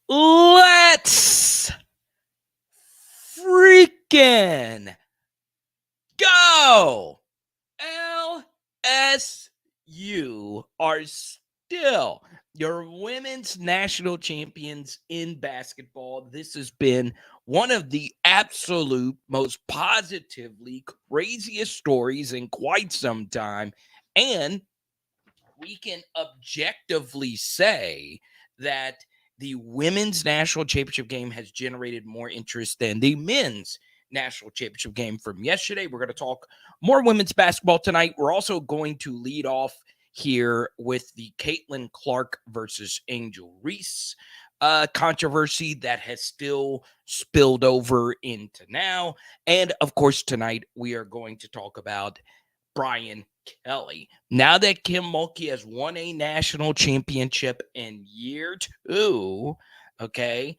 Let's freaking go! LSU are still your women's national champions in basketball. This has been one of the absolute most positively craziest stories in quite some time. And we can objectively say that the women's national championship game has generated more interest than the men's national championship game from yesterday. We're going to talk more women's basketball tonight. We're also going to lead off here with the Caitlin Clark versus Angel Reese controversy that has still spilled over into now. And of course, tonight we are going to talk about Brian Kelly. Now that Kim Mulkey has won a national championship in year two, okay,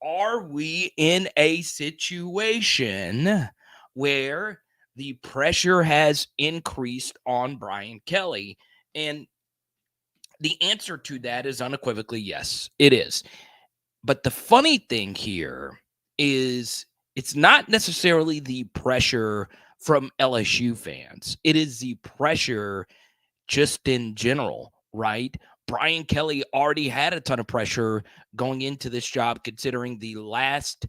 are we in a situation where the pressure has increased on Brian Kelly? And the answer to that is unequivocally yes, it is. But the funny thing here is it's not necessarily the pressure from LSU fans. It is the pressure just in general, right? Brian Kelly already had a ton of pressure going into this job, considering the last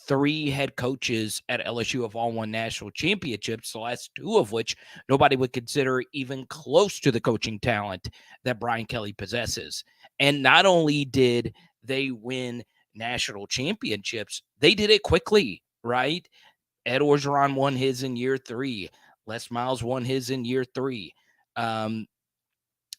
three head coaches at LSU have all won national championships, the last two of which nobody would consider even close to the coaching talent that Brian Kelly possesses. And not only did they win national championships, they did it quickly, right? Ed Orgeron won his in year three. Les Miles won his in year three. I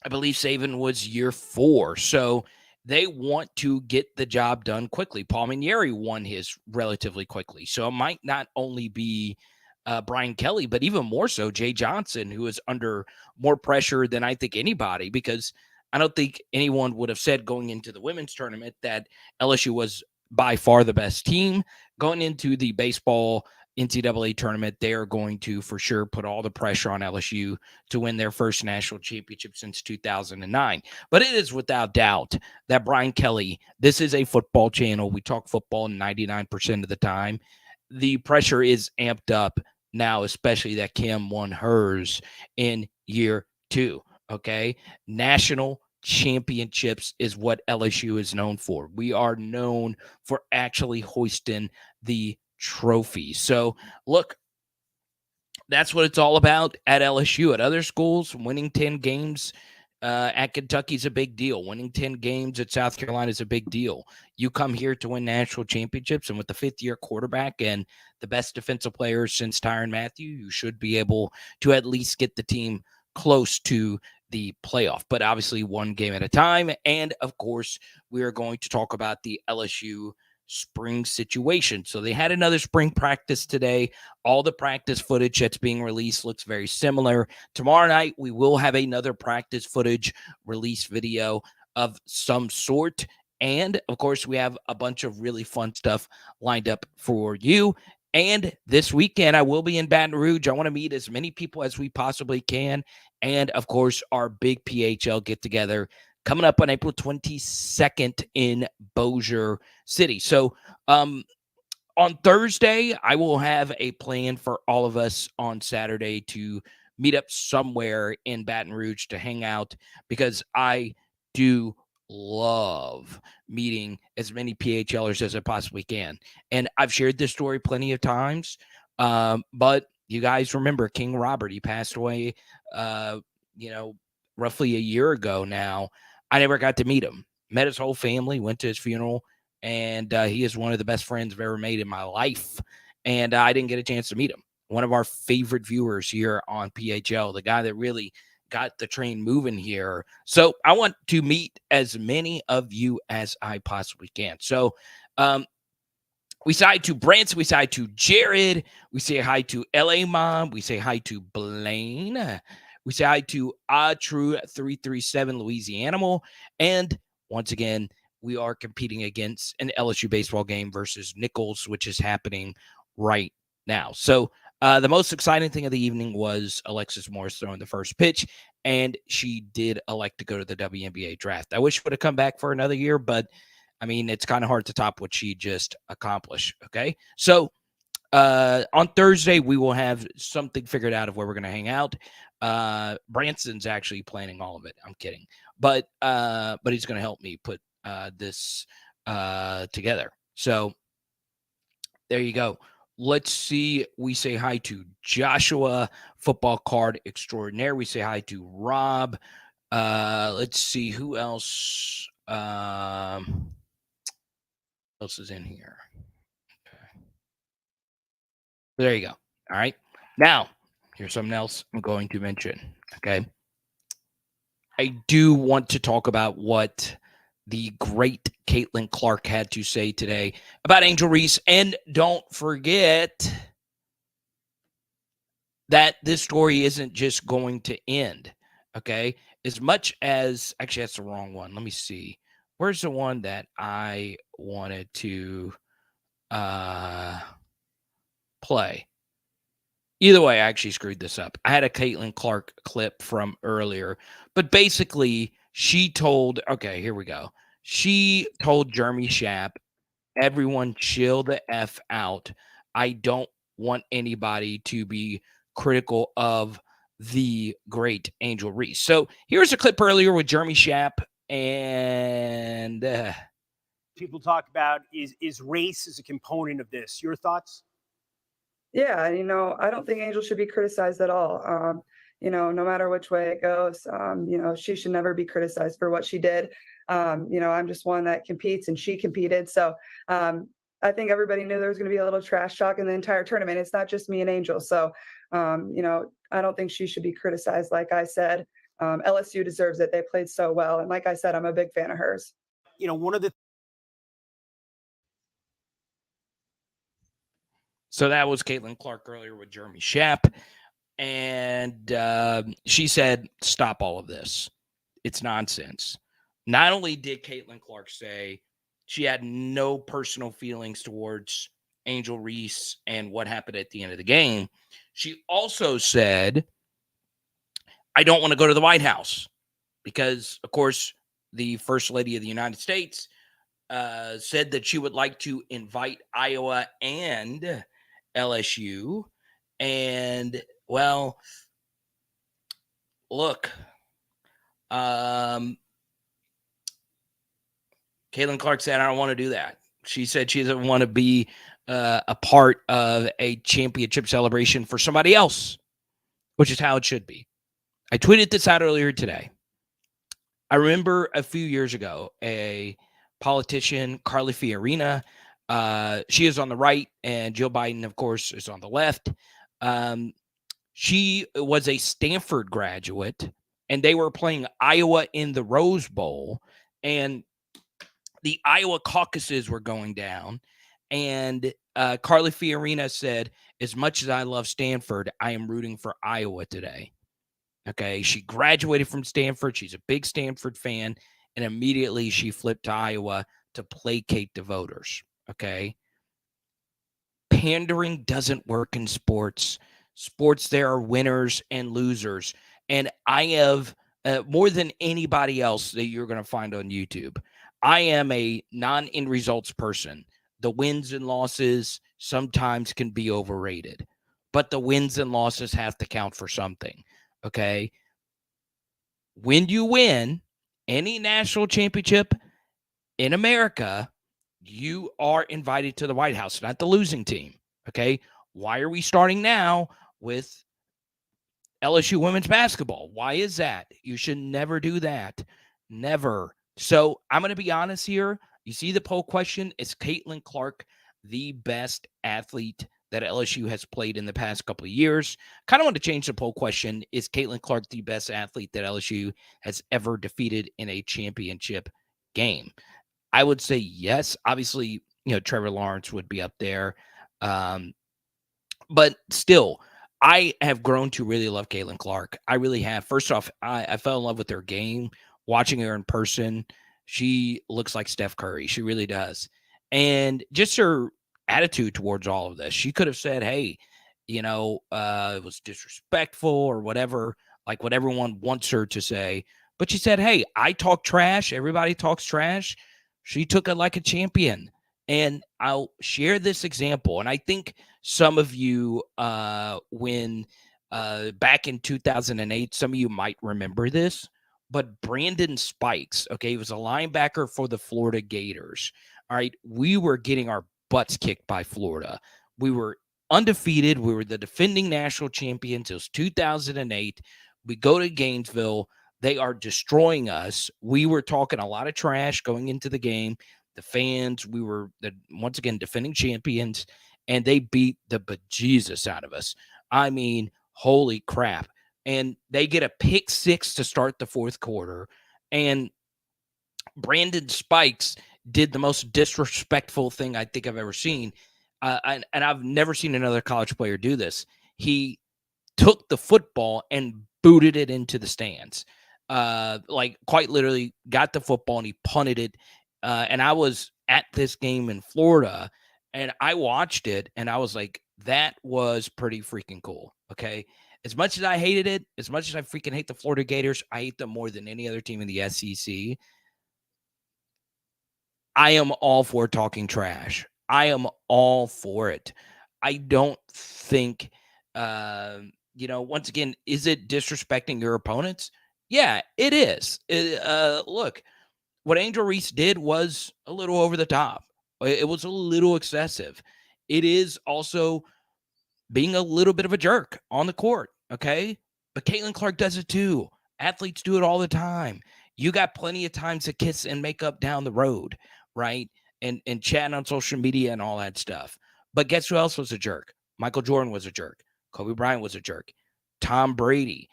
believe Saban was year four. So they want to get the job done quickly. Paul Manieri won his relatively quickly. So it might not only be Brian Kelly, but even more so Jay Johnson, who is under more pressure than I think anybody, because I don't think anyone would have said going into the women's tournament that LSU was by far the best team. Going into the baseball NCAA tournament, they are going to for sure put all the pressure on LSU to win their first national championship since 2009. But it is without doubt that Brian Kelly, this is a football channel. We talk football 99% of the time. The pressure is amped up now, especially that Kim won hers in year two. Okay. National championships is what LSU is known for. We are known for actually hoisting the trophy. So, look, that's what it's all about at LSU. At other schools, winning 10 games at Kentucky is a big deal. Winning 10 games at South Carolina is a big deal. You come here to win national championships, and with the fifth-year quarterback and the best defensive players since Tyrann Mathieu, you should be able to at least get the team close to the playoff, but obviously one game at a time. And of course, we are going to talk about the LSU spring situation. So they had another spring practice today. All the practice footage that's being released looks very similar. Tomorrow night, we will have another practice footage release video of some sort. And of course, we have a bunch of really fun stuff lined up for you. And this weekend, I will be in Baton Rouge. I want to meet as many people as we possibly can. And of course, our big PHL get together coming up on April 22nd in Bossier City. So, on Thursday, I will have a plan for all of us on Saturday to meet up somewhere in Baton Rouge to hang out, because I do love meeting as many PHLers as I possibly can. And I've shared this story plenty of times, but you guys remember King Robert. He passed away, uh, roughly a year ago now. I never got to meet him. Met his whole family, went to his funeral, and he is one of the best friends I've ever made in my life. And I didn't get a chance to meet him. One of our favorite viewers here on PHL, the guy that really got the train moving here. So I want to meet as many of you as I possibly can. So we say hi to Branson. We say hi to Jared. We say hi to LA Mom. We say hi to Blaine. We say hi to True337 Louisiana. And once again, we are competing against an LSU baseball game versus Nichols, which is happening right now. So the most exciting thing of the evening was Alexis Morris throwing the first pitch, and she did elect to go to the WNBA draft. I wish she would have come back for another year, but I mean, it's kind of hard to top what she just accomplished. Okay. So on Thursday, we will have something figured out of where we're going to hang out. Branson's actually planning all of it. I'm kidding. But he's going to help me put this together. So there you go. Let's see. We say hi to Joshua, football card extraordinaire. We say hi to Rob. Let's see who else. Else is in here. Okay. There you go. All right. Now, here's something else I'm going to mention. Okay. I do want to talk about what the great Caitlin Clark had to say today about Angel Reese. And don't forget that this story isn't just going to end. Okay. As much as, actually, that's the wrong one. Let me see. Where's the one that I wanted to play? Either way, I actually screwed this up. I had a Caitlin Clark clip from earlier, but basically she told, okay, here we go. She told Jeremy Schaap, everyone chill the F out. I don't want anybody to be critical of the great Angel Reese. So here's a clip earlier with Jeremy Schaap and people talk about is race as a component of this. Your thoughts? Yeah, I don't think Angel should be criticized at all. No matter which way it goes, she should never be criticized for what she did. I'm just one that competes and she competed. So I think everybody knew there was going to be a little trash talk in the entire tournament. It's not just me and Angel. So, I don't think she should be criticized. Like I said, LSU deserves it. They played so well. And like I said, I'm a big fan of hers. One of the So that was Caitlin Clark earlier with Jeremy Schaap. And she said, stop all of this. It's nonsense. Not only did Caitlin Clark say she had no personal feelings towards Angel Reese and what happened at the end of the game, she also said, I don't want to go to the White House because, of course, the First Lady of the United States said that she would like to invite Iowa and LSU. And, well, look, Caitlin Clark said, I don't want to do that. She said she doesn't want to be a part of a championship celebration for somebody else, which is how it should be. I tweeted this out earlier today. I remember a few years ago, a politician, Carly Fiorina, she is on the right, and Joe Biden, of course, is on the left. She was a Stanford graduate, and they were playing Iowa in the Rose Bowl, and the Iowa caucuses were going down, and Carly Fiorina said, as much as I love Stanford, I am rooting for Iowa today. Okay, she graduated from Stanford. She's a big Stanford fan, and immediately she flipped to Iowa to placate the voters. Okay, pandering doesn't work in sports. Sports, there are winners and losers, and I have more than anybody else that you're going to find on YouTube. I am a non-end results person. The wins and losses sometimes can be overrated, but the wins and losses have to count for something. Okay. When you win any national championship in America, you are invited to the White House, not the losing team. Okay. Why are we starting now with LSU women's basketball? Why is that? You should never do that. Never. So I'm going to be honest here. You see the poll question, is Caitlin Clark the best athlete that LSU has played in the past couple of years? Kind of want to change the poll question. Is Caitlin Clark the best athlete that LSU has ever defeated in a championship game? I would say yes. Obviously, Trevor Lawrence would be up there. But still, I have grown to really love Caitlin Clark. I really have. First off, I fell in love with her game. Watching her in person, she looks like Steph Curry. She really does. And just her attitude towards all of this. She could have said, hey, it was disrespectful or whatever, like what everyone wants her to say. But she said, hey, I talk trash. Everybody talks trash. She took it like a champion. And I'll share this example. And I think some of you, when back in 2008, some of you might remember this, but Brandon Spikes, okay, he was a linebacker for the Florida Gators. All right, we were getting our butts kicked by Florida. We were undefeated. We were the defending national champions. It was 2008. We go to Gainesville. They are destroying us. We were talking a lot of trash going into the game. The fans, we were once again defending champions, and they beat the bejesus out of us. I mean, holy crap. And they get a pick six to start the fourth quarter. And Brandon Spikes did the most disrespectful thing I think I've ever seen. And I've never seen another college player do this. He took the football and booted it into the stands. Like quite literally got the football and he punted it. And I was at this game in Florida and I watched it and I was like, that was pretty freaking cool. Okay. As much as I hated it, as much as I freaking hate the Florida Gators, I hate them more than any other team in the SEC. I am all for talking trash. I am all for it. I don't think, once again, is it disrespecting your opponents? Yeah, it is. Look, what Angel Reese did was a little over the top. It was a little excessive. It is also being a little bit of a jerk on the court, okay? But Caitlin Clark does it too. Athletes do it all the time. You got plenty of times to kiss and make up down the road, right? And chat on social media and all that stuff. But guess who else was a jerk? Michael Jordan was a jerk. Kobe Bryant was a jerk. Tom Brady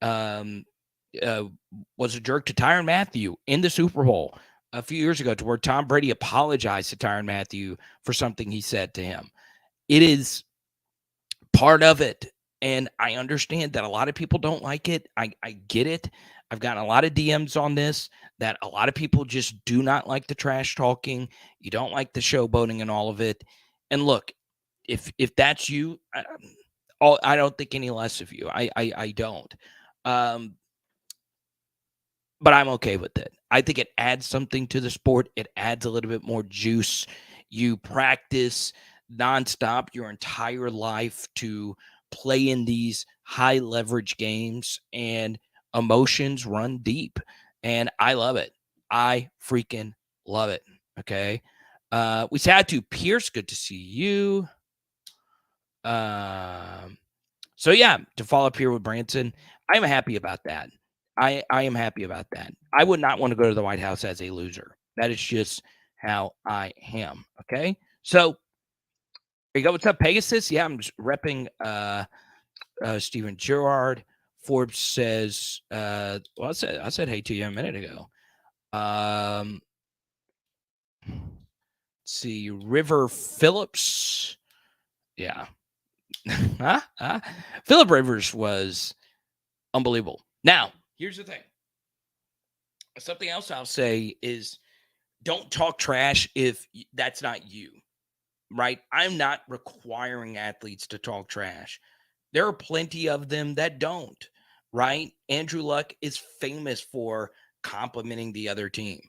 was a jerk to Tyrann Mathieu in the Super Bowl a few years ago, to where Tom Brady apologized to Tyrann Mathieu for something he said to him. It is part of it. And I understand that a lot of people don't like it. I get it. I've gotten a lot of DMs on this that a lot of people just do not like the trash talking. You don't like the showboating and all of it. And look, if that's you, I don't think any less of you. I don't. But I'm okay with it. I think it adds something to the sport. It adds a little bit more juice. You practice nonstop your entire life to play in these high leverage games, and emotions run deep. And I love it. I freaking love it. Okay. We say hi to Pierce. Good to see you. So yeah, to follow up here with Branson, I'm happy about that. I am happy about that. I would not want to go to the White House as a loser. That is just how I am. Okay. So there you go. What's up, Pegasus? Yeah, I'm just repping Steven Gerrard. Forbes says, well, I said hey to you a minute ago. Let's see, River Phillips. Yeah. Phillip Rivers was unbelievable. Now, here's the thing. Something else I'll say is don't talk trash if that's not you, right? I'm not requiring athletes to talk trash. There are plenty of them that don't, right? Andrew Luck is famous for complimenting the other team.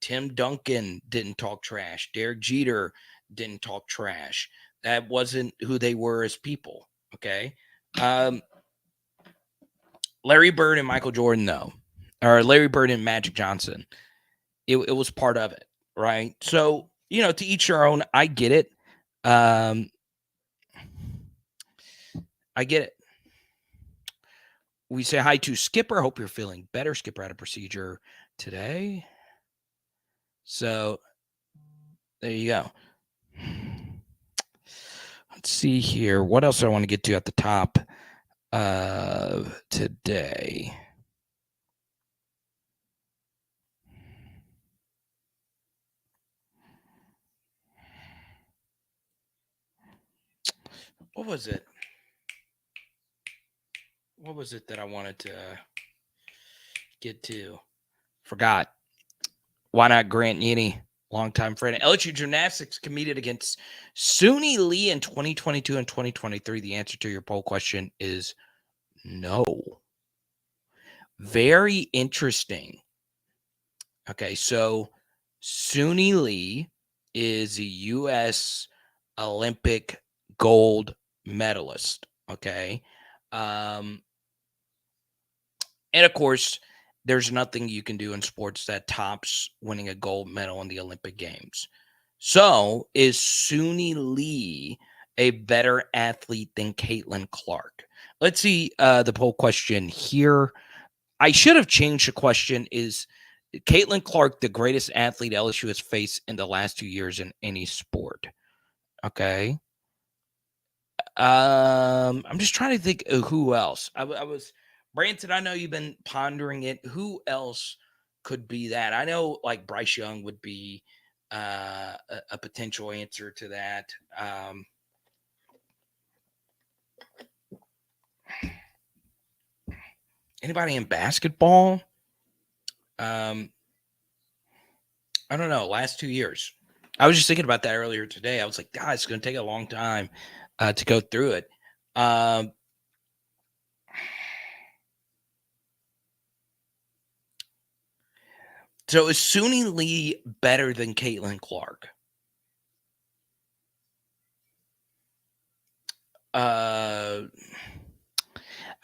Tim Duncan didn't talk trash. Derek Jeter didn't talk trash. That wasn't who they were as people, okay? Larry Bird and Michael Jordan, though, or Larry Bird and Magic Johnson, it was part of it, right? So, to each their own. I get it. I get it. We say hi to Skipper. Hope you're feeling better. Skipper had a procedure today. So there you go. Let's see here. What else do I want to get to at the top of today? What was it? What was it that I wanted to get to? Forgot. Why not Grant Yeany, longtime friend? LSU Gymnastics competed against Suni Lee in 2022 and 2023. The answer to your poll question is no. Very interesting. Okay, so Suni Lee is a U.S. Olympic gold medalist. Okay. And of course, there's nothing you can do in sports that tops winning a gold medal in the Olympic Games. So, is Suni Lee a better athlete than Caitlin Clark? Let's see the poll question here. I should have changed the question. Is Caitlin Clark the greatest athlete LSU has faced in the last 2 years in any sport? Okay. I'm just trying to think of who else. I was Branson. I know you've been pondering it. Who else could be that? I know like Bryce Young would be a potential answer to that. Anybody in basketball? I don't know. Last 2 years. I was just thinking about that earlier today. I was like, God, it's going to take a long time to go through it. So is Suni Lee better than Caitlin Clark? I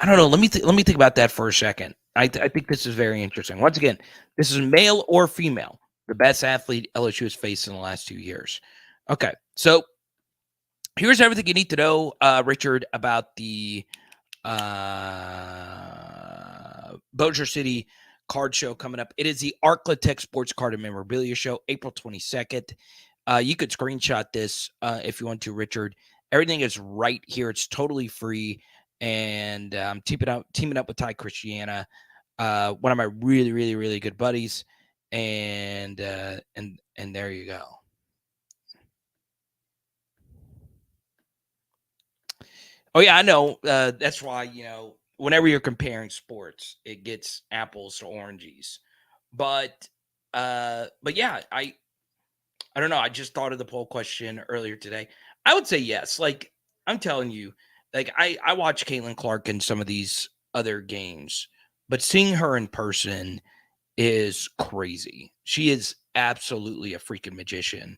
don't know. Let me think about that for a second. I think this is very interesting. Once again, this is male or female. The best athlete LSU has faced in the last 2 years. Okay, so here's everything you need to know, Richard, about the Bossier City card show coming up. It is the Arclatech Sports Card and Memorabilia Show, April 22nd. You could screenshot this if you want to, Richard. Everything is right here. It's totally free. And I'm teaming up with Ty Christiana, one of my really, really, really good buddies. And there you go. Oh yeah, I know. That's why, whenever you're comparing sports, it gets apples to oranges. But yeah, I don't know. I just thought of the poll question earlier today. I would say yes. Like I'm telling you, like I watch Caitlin Clark in some of these other games, but seeing her in person is crazy. She is absolutely a freaking magician.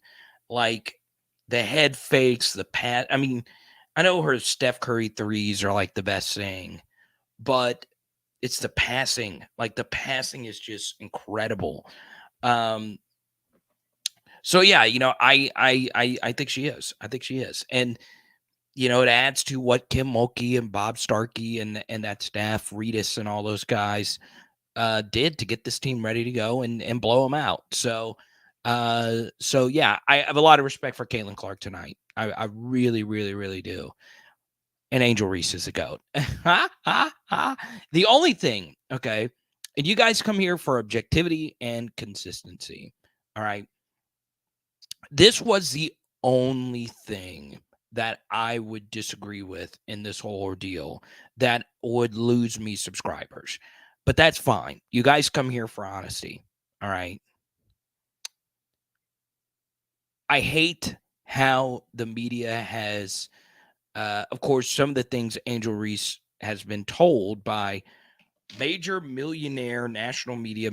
Like the head fakes, the pat. I mean, I know her Steph Curry threes are like the best thing, but it's the passing. Like the passing is just incredible. So yeah, I think she is. I think she is. And it adds to what Kim Mulkey and Bob Starkey and that staff, Reese and all those guys did to get this team ready to go and blow them out. So yeah, I have a lot of respect for Caitlin Clark tonight. I really, really, really do. And Angel Reese is a goat. The only thing, okay, and you guys come here for objectivity and consistency. All right. This was the only thing that I would disagree with in this whole ordeal that would lose me subscribers. But that's fine. You guys come here for honesty. All right. I hate how the media has, of course, some of the things Angel Reese has been told by major millionaire national media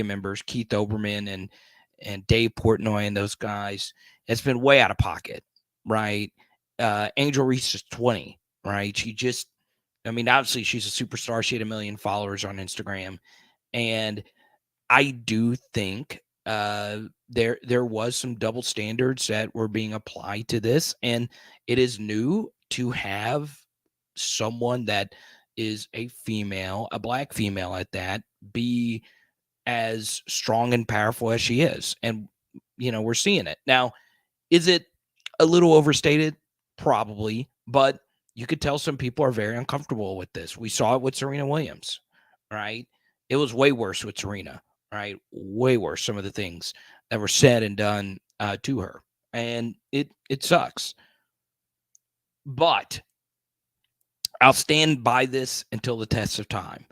members, Keith Olbermann and Dave Portnoy and those guys. It's been way out of pocket, right? Angel Reese is 20, right? Obviously she's a superstar. She had 1 million followers on Instagram. And I do think there was some double standards that were being applied to this. And it is new to have someone that is a female, a black female at that, be as strong and powerful as she is. And, we're seeing it. Now, is it a little overstated? Probably, but you could tell some people are very uncomfortable with this. We saw it with Serena Williams, right? It was way worse with Serena, right? Way worse. Some of the things that were said and done to her. And it sucks. But I'll stand by this until the test of time.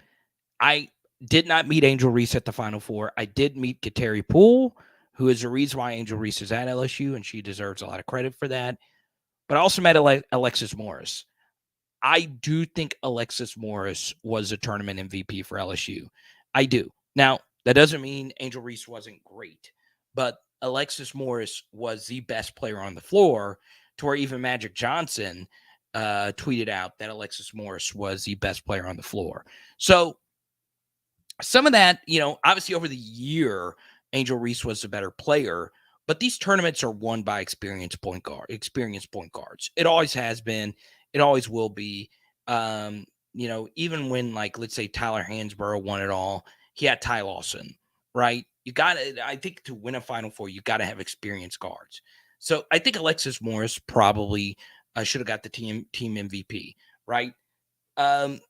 I did not meet Angel Reese at the Final Four. I did meet Kateri Poole, who is the reason why Angel Reese is at LSU, and she deserves a lot of credit for that. But I also met Alexis Morris. I do think Alexis Morris was a tournament MVP for LSU. I do. Now, that doesn't mean Angel Reese wasn't great, but Alexis Morris was the best player on the floor, to where even Magic Johnson tweeted out that Alexis Morris was the best player on the floor. So some of that, obviously over the year, Angel Reese was the better player, but these tournaments are won by experienced point guards. It always has been. It always will be. Even when, like, let's say Tyler Hansborough won it all, he had Ty Lawson, right? I think to win a Final Four, you got to have experienced guards. So I think Alexis Morris probably should have got the team MVP, right? Um,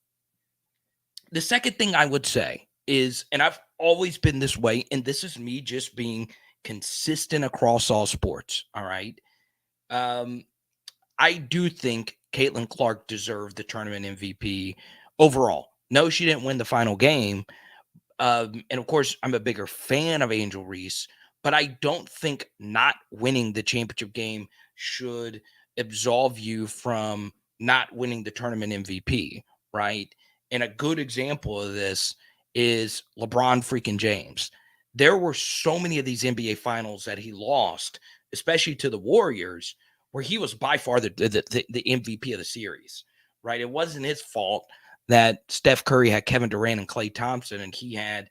the second thing I would say is, and I've always been this way, and this is me just being consistent across all sports. All right. Um, I do think Caitlin Clark deserved the tournament MVP overall. No, she didn't win the final game. And of course, I'm a bigger fan of Angel Reese, but I don't think not winning the championship game should absolve you from not winning the tournament MVP, right? And a good example of this is LeBron freaking James. There were so many of these NBA finals that he lost, especially to the Warriors, where he was by far the MVP of the series, right? It wasn't his fault that Steph Curry had Kevin Durant and Klay Thompson, and he had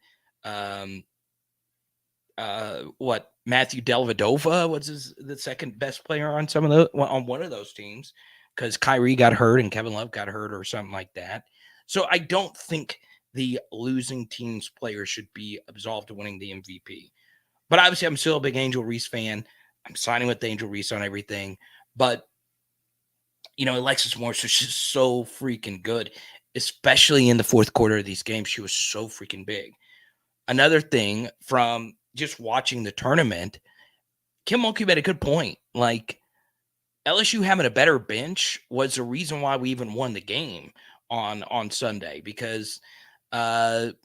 Matthew Dellavedova was the second best player on on one of those teams, because Kyrie got hurt and Kevin Love got hurt or something like that. So I don't think the losing team's players should be absolved to winning the MVP. But obviously, I'm still a big Angel Reese fan. I'm signing with Angel Reese on everything. But Alexis Morris was just so freaking good, especially in the fourth quarter of these games. She was so freaking big. Another thing from just watching the tournament, Kim Mulkey made a good point. Like, LSU having a better bench was the reason why we even won the game on Sunday, because Caitlin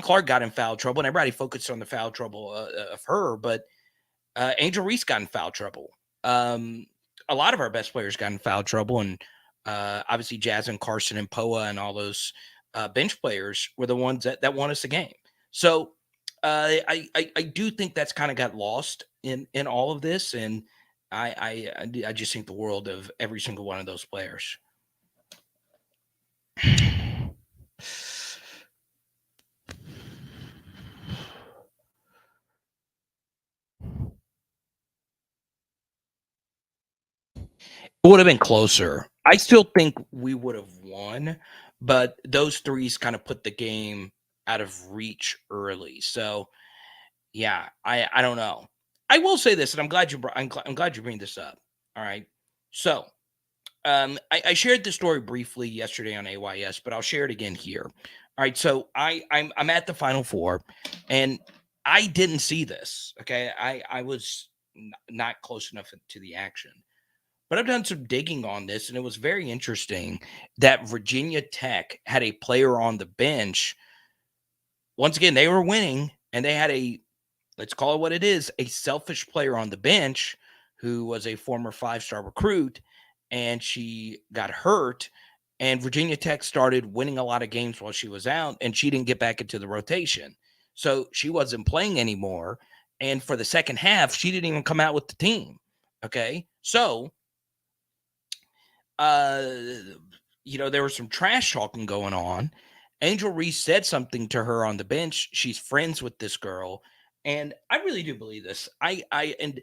Clark got in foul trouble and everybody focused on the foul trouble of her, but Angel Reese got in foul trouble. A lot of our best players got in foul trouble, and obviously Jasmine Carson and Poa and all those bench players were the ones that won us the game. So I do think that's kind of got lost in all of this, and I just think the world of every single one of those players. It would have been closer. I still think we would have won, but those threes kind of put the game out of reach early. So yeah, I don't know. I will say this, and I'm glad I'm glad you bring this up. All right, so I shared the story briefly yesterday on AYS, but I'll share it again here. All right, so I'm at the Final Four, and I didn't see this. Okay, I was not close enough to the action. But I've done some digging on this, and it was very interesting that Virginia Tech had a player on the bench. Once again, they were winning, and they had let's call it what it is, a selfish player on the bench who was a former 5-star recruit, and she got hurt. And Virginia Tech started winning a lot of games while she was out, and she didn't get back into the rotation. So she wasn't playing anymore. And for the second half, she didn't even come out with the team. Okay. So there was some trash talking going on. Angel Reese said something to her on the bench. She's friends with this girl, and I really do believe this. And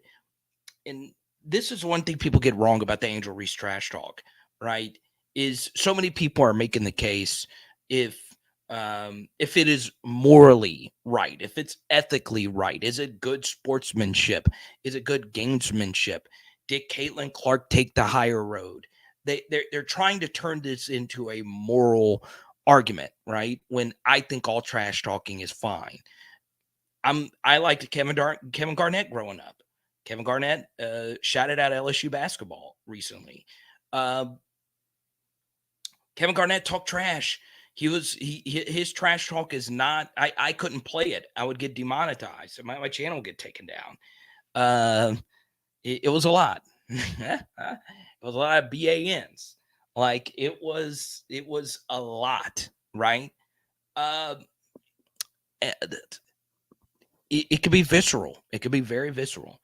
this is one thing people get wrong about the Angel Reese trash talk, right? Is so many people are making the case if it is morally right, if it's ethically right, is it good sportsmanship, is it good gamesmanship? Did Caitlin Clark take the higher road? They're trying to turn this into a moral argument, right? When I think all trash talking is fine. I liked Kevin Garnett growing up. Kevin Garnett shouted out LSU basketball recently. Kevin Garnett talked trash. His trash talk is not. I couldn't play it. I would get demonetized. My channel would get taken down. It was a lot. It was a lot of BANs. Like it was a lot, right? it could be visceral. It could be very visceral.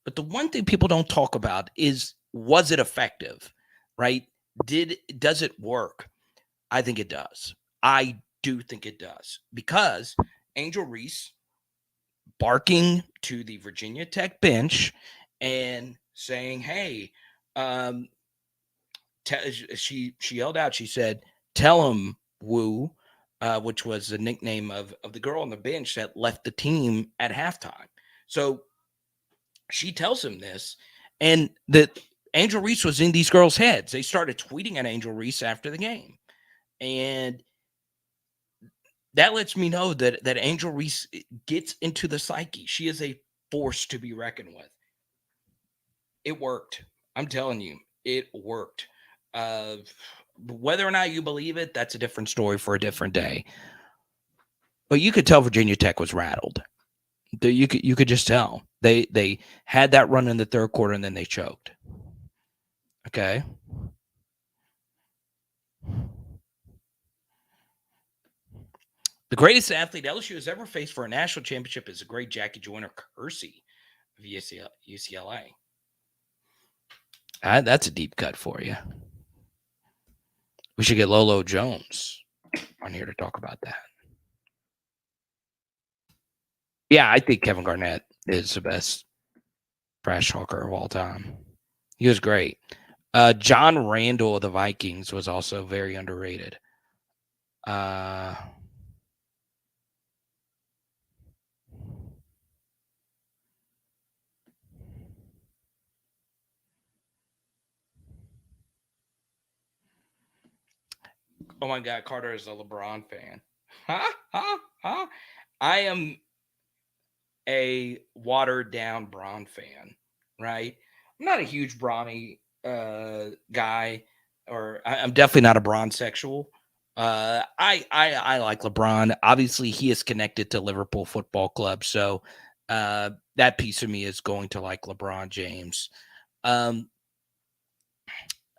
But the one thing people don't talk about is, was it effective? Right? Does it work? I think it does. I do think it does, because Angel Reese barking to the Virginia Tech bench and saying, "Hey," um, she yelled out. She said, "Tell him, Woo," which was the nickname of the girl on the bench that left the team at halftime. So she tells him this, and that Angel Reese was in these girls' heads. They started tweeting at Angel Reese after the game, and that lets me know that Angel Reese gets into the psyche. She is a force to be reckoned with. It worked. I'm telling you, it worked. Uh, whether or not you believe it, that's a different story for a different day. But you could tell Virginia Tech was rattled. You could just tell they had that run in the third quarter and then they choked. Okay. The greatest athlete LSU has ever faced for a national championship is the great Jackie Joyner Kersey of UCLA. That's a deep cut for you. We should get Lolo Jones on here to talk about that. Yeah, I think Kevin Garnett is the best trash talker of all time. He was great. John Randall of the Vikings was also very underrated. Oh my God, Carter is a LeBron fan. I am a watered down Bron fan, right? I'm not a huge Bronny guy, or I'm definitely not a Bron sexual. I like LeBron. Obviously, he is connected to Liverpool Football Club, so that piece of me is going to like LeBron James.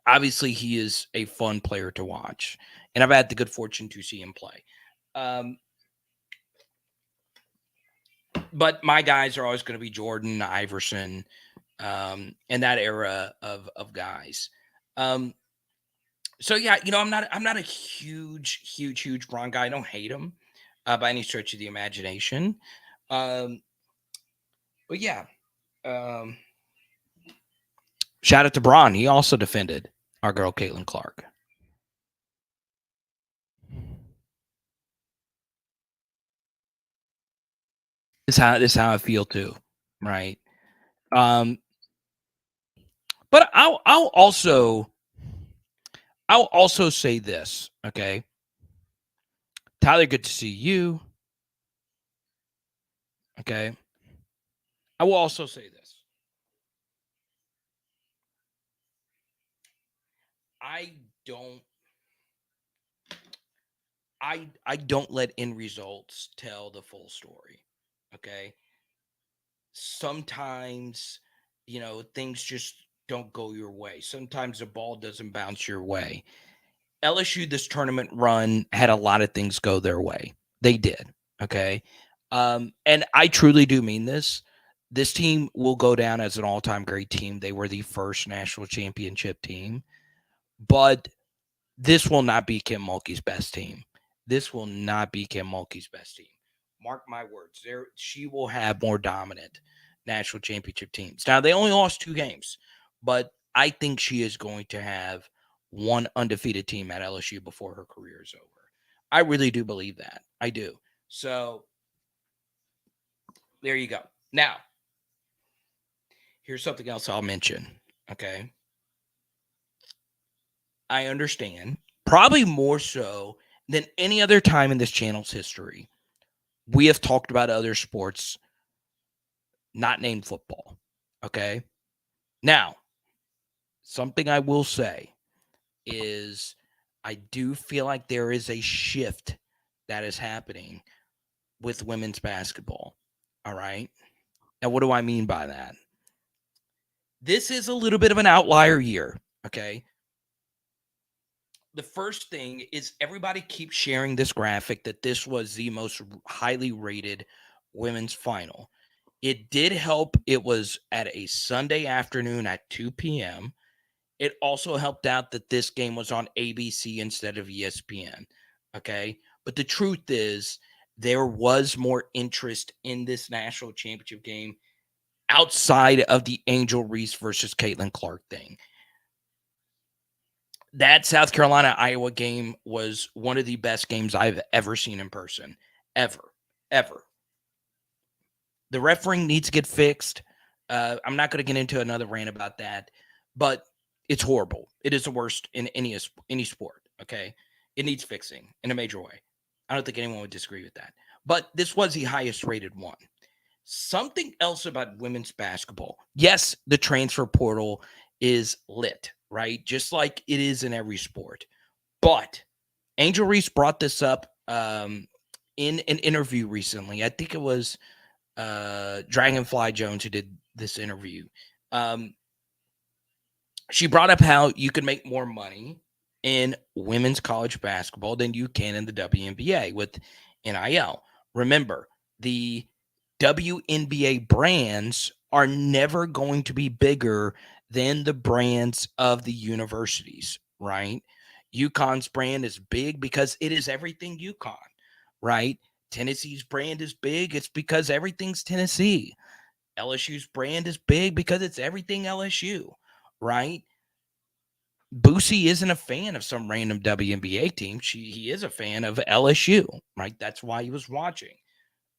Obviously, he is a fun player to watch, and I've had the good fortune to see him play. But my guys are always going to be Jordan, Iverson, and that era of guys. So yeah, I'm not a huge Bron guy. I don't hate him by any stretch of the imagination. But yeah, shout out to Bron. He also defended our girl Caitlin Clark. This is how I feel too, right? But I'll also say this, okay? Tyler, good to see you. Okay. I will also say this. I don't let end results tell the full story. Okay. Sometimes, things just don't go your way. Sometimes the ball doesn't bounce your way. LSU, this tournament run, had a lot of things go their way. They did. Okay. And I truly do mean this. This team will go down as an all-time great team. They were the first national championship team, but this will not be Kim Mulkey's best team. This will not be Kim Mulkey's best team. Mark my words. She will have more dominant national championship teams. Now, they only lost 2 games, but I think she is going to have one undefeated team at LSU before her career is over. I really do believe that. I do. So there you go. Now, here's something else I'll mention. Okay. I understand, probably more so than any other time in this channel's history, we have talked about other sports not named football. Okay. Now, something I will say is I do feel like there is a shift that is happening with women's basketball. All right. Now, what do I mean by that? This is a little bit of an outlier year. Okay. The first thing is everybody keeps sharing this graphic that this was the most highly rated women's final. It did help. It was at a Sunday afternoon at 2 p.m. It also helped out that this game was on ABC instead of ESPN. Okay. But the truth is, there was more interest in this national championship game outside of the Angel Reese versus Caitlin Clark thing. That South Carolina Iowa game was one of the best games I've ever seen in person. Ever. The refereeing needs to get fixed. I'm not going to get into another rant about that, but it's horrible. It is the worst in any sport. Okay, it needs fixing in a major way. I don't think anyone would disagree with that. But this was the highest rated one. Something else about women's basketball. Yes, the transfer portal is lit, right? Just like it is in every sport. But Angel Reese brought this up in an interview recently. I think it was Dragonfly Jones who did this interview. She brought up how you can make more money in women's college basketball than you can in the WNBA with NIL. Remember, the WNBA brands are never going to be bigger than the brands of the universities, right? UConn's brand is big because it is everything UConn, right? Tennessee's brand is big. It's because everything's Tennessee. LSU's brand is big because it's everything LSU, right? Boosie isn't a fan of some random WNBA team. He is a fan of LSU, right? That's why he was watching.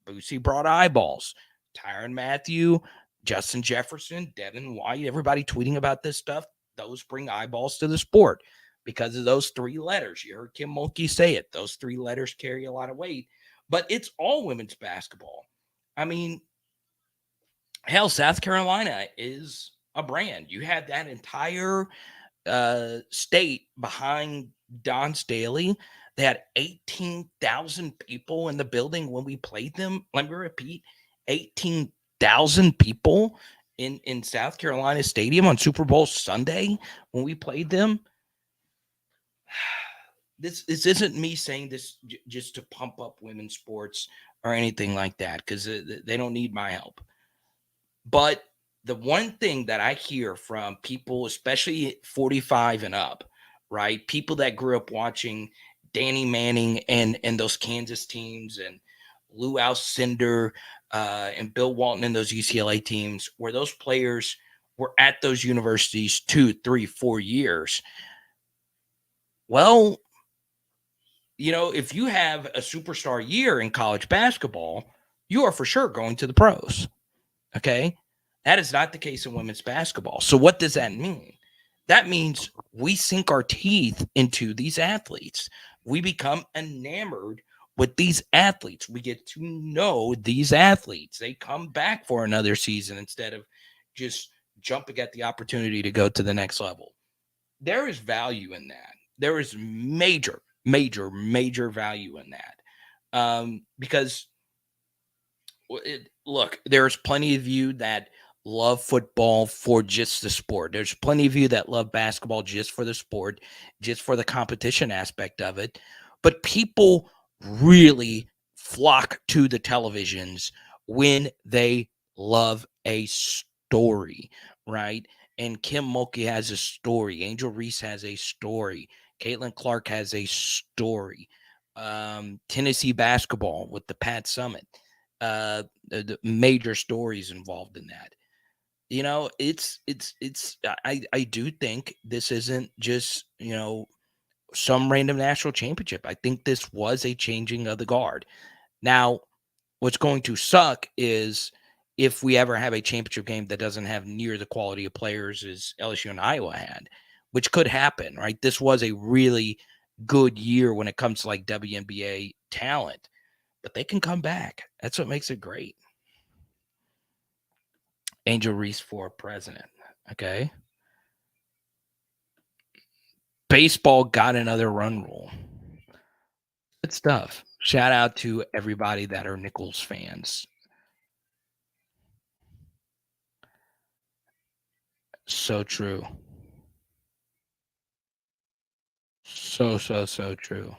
Boosie brought eyeballs. Tyrann Mathieu, Justin Jefferson, Devin White, everybody tweeting about this stuff. Those bring eyeballs to the sport because of those three letters. You heard Kim Mulkey say it. Those three letters carry a lot of weight, but it's all women's basketball. I mean, hell, South Carolina is a brand. You had that entire state behind Don Staley. They had 18,000 people in the building when we played them. Let me repeat, 18,000 people in South Carolina Stadium on Super Bowl Sunday when we played them. This isn't me saying this just to pump up women's sports or anything like that, because they don't need my help. But the one thing that I hear from people, especially 45 and up, right? People that grew up watching Danny Manning and those Kansas teams and Lou Alcindor and Bill Walton and those UCLA teams, where those players were at those universities 2, 3, 4 years. Well, if you have a superstar year in college basketball, you are for sure going to the pros. Okay. That is not the case in women's basketball. So what does that mean? That means we sink our teeth into these athletes. We become enamored with these athletes. We get to know these athletes. They come back for another season instead of just jumping at the opportunity to go to the next level. There is value in that. There is major value in that. Because look, there's plenty of you that love football for just the sport. There's plenty of you that love basketball just for the sport, just for the competition aspect of it. But people really flock to the televisions when they love a story, right? And Kim Mulkey has a story. Angel Reese has a story. Caitlin Clark has a story. Tennessee basketball with the Pat Summit. The major stories involved in that. I do think this isn't just, some random national championship. I think this was a changing of the guard. Now, what's going to suck is if we ever have a championship game that doesn't have near the quality of players as LSU and Iowa had, which could happen, right? This was a really good year when it comes to like WNBA talent, but they can come back. That's what makes it great. Angel Reese for president. Okay. Baseball got another run rule. Good stuff. Shout out to everybody that are Nichols fans. So true. So true.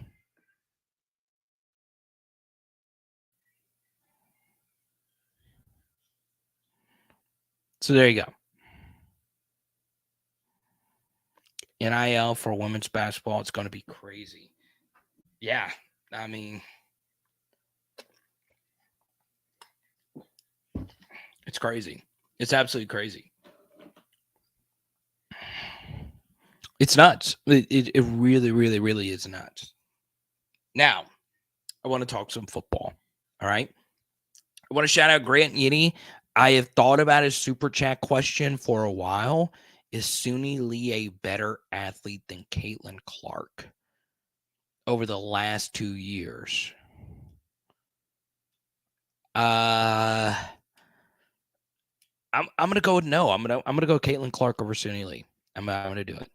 So there you go. NIL for women's basketball, it's going to be crazy. Yeah, I mean, it's crazy. It's absolutely crazy. It's nuts. It really, really, really is nuts. Now, I want to talk some football. All right. I want to shout out Grant Yiddy. I have thought about his super chat question for a while. Is Suni Lee a better athlete than Caitlin Clark over the last 2 years? I'm gonna go with no. I'm gonna go Caitlin Clark over Suni Lee. I'm gonna do it.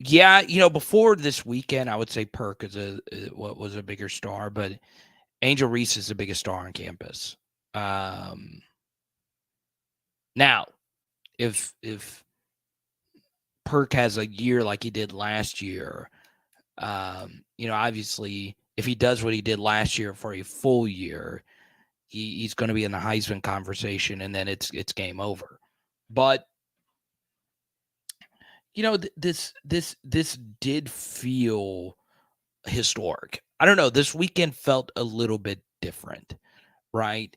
Yeah, before this weekend, I would say Perk is what was a bigger star, but Angel Reese is the biggest star on campus. Now, if Perk has a year like he did last year, obviously, if he does what he did last year for a full year, he's going to be in the Heisman conversation, and then it's game over. But this did feel historic. I don't know. This weekend felt a little bit different, right?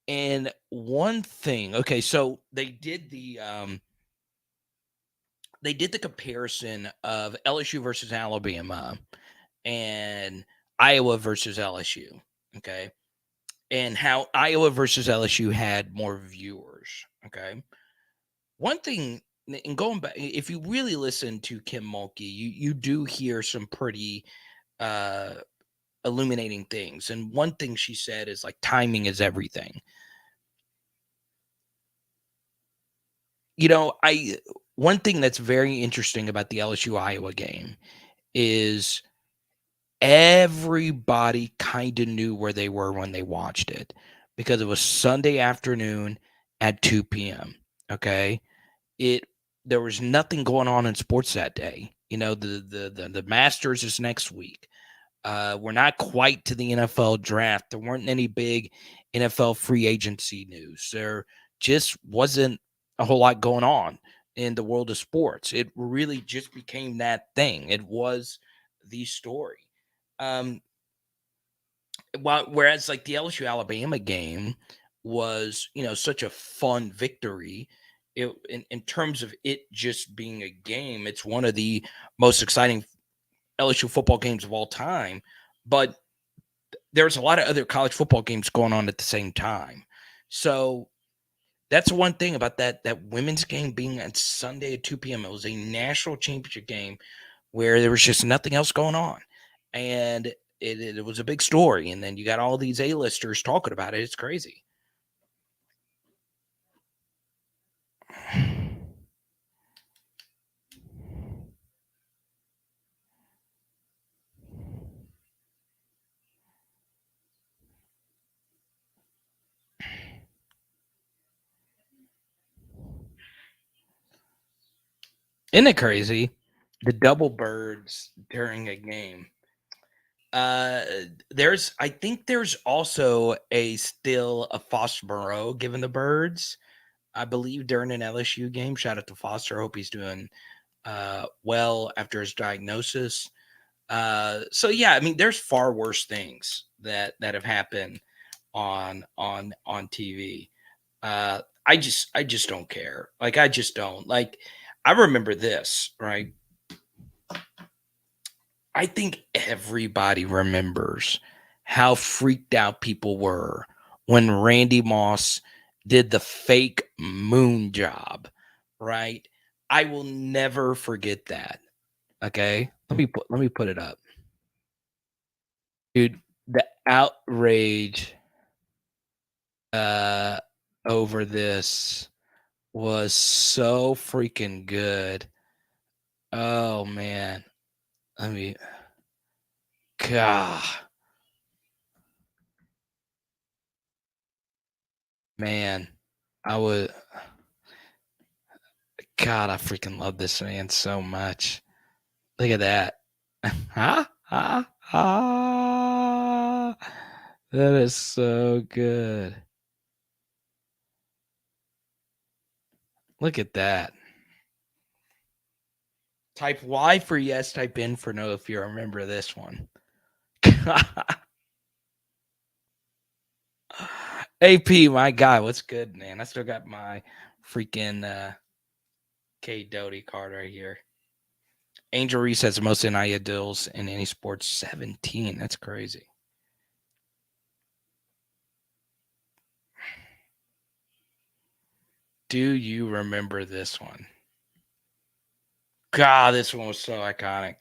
And one thing, okay, so they did the comparison of LSU versus Alabama and Iowa versus LSU, okay? And how Iowa versus LSU had more viewers, okay? One thing, and going back, if you really listen to Kim Mulkey, you do hear some pretty illuminating things. And one thing she said is like timing is everything. One thing that's very interesting about the LSU Iowa game is everybody kind of knew where they were when they watched it because it was Sunday afternoon at 2 p.m. Okay. There was nothing going on in sports that day. The Masters is next week. We're not quite to the NFL draft. There weren't any big NFL free agency news. There just wasn't a whole lot going on in the world of sports. It really just became that thing. It was the story. Whereas like the LSU Alabama game was, such a fun victory. In terms of it just being a game, it's one of the most exciting LSU football games of all time. But there's a lot of other college football games going on at the same time. So that's one thing about that women's game being on Sunday at 2 p.m. It was a national championship game where there was just nothing else going on. And it was a big story. And then you got all these A-listers talking about it. It's crazy. Isn't it crazy? The double birds during a game. I think there's also still a Foster Moreau given the birds, I believe, during an LSU game. Shout out to Foster. Hope he's doing well after his diagnosis. So yeah, I mean, there's far worse things that have happened on TV. I just don't care. Like, I just don't. Like, I remember this, right? I think everybody remembers how freaked out people were when Randy Moss did the fake moon job, right? I will never forget that. Okay? Let me put it up. Dude, the outrage over this was so freaking good. Oh man. God. Man, I would. God, I freaking love this man so much. Look at that. Ha ha ha. That is so good. Look at that. Type Y for yes, type N for no if you remember this one. AP, my guy, what's good, man? I still got my freaking K Doty card right here. Angel Reese has the most NIL deals in any sports, 17. That's crazy. Do you remember this one? God, this one was so iconic.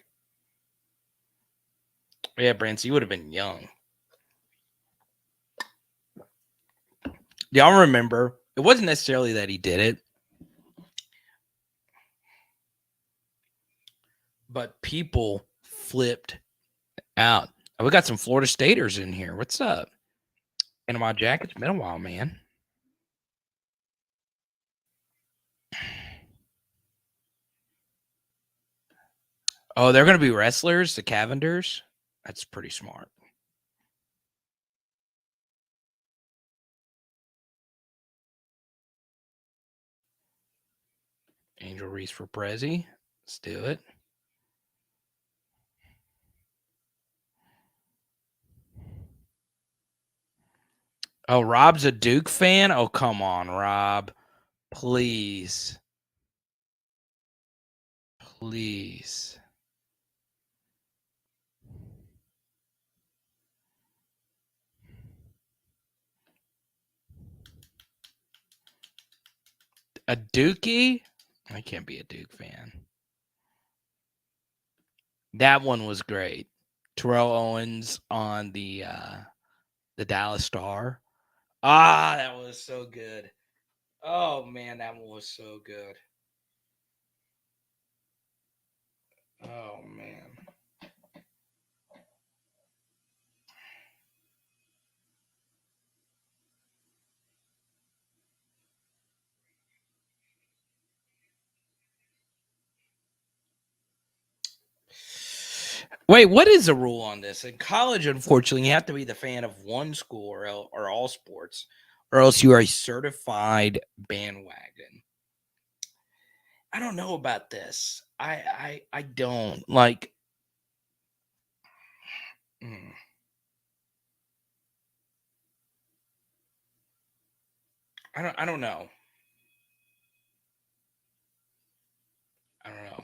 Yeah, Brance, you would have been young. Y'all remember? It wasn't necessarily that he did it, but people flipped out. Oh, we got some Florida Staters in here. What's up? Panama Jackets, been a while, man. Oh, they're going to be wrestlers, the Cavenders. That's pretty smart. Angel Reese for Prezi. Let's do it. Oh, Rob's a Duke fan? Oh, come on, Rob. Please. Please. A Dookie? I can't be a Duke fan. That one was great. Terrell Owens on the Dallas Star. Ah, that was so good. Oh man, that one was so good. Oh man. Wait, what is the rule on this? In college, unfortunately, you have to be the fan of one school or all sports, or else you are a certified bandwagon. I don't know about this. I don't like. I don't know. I don't know.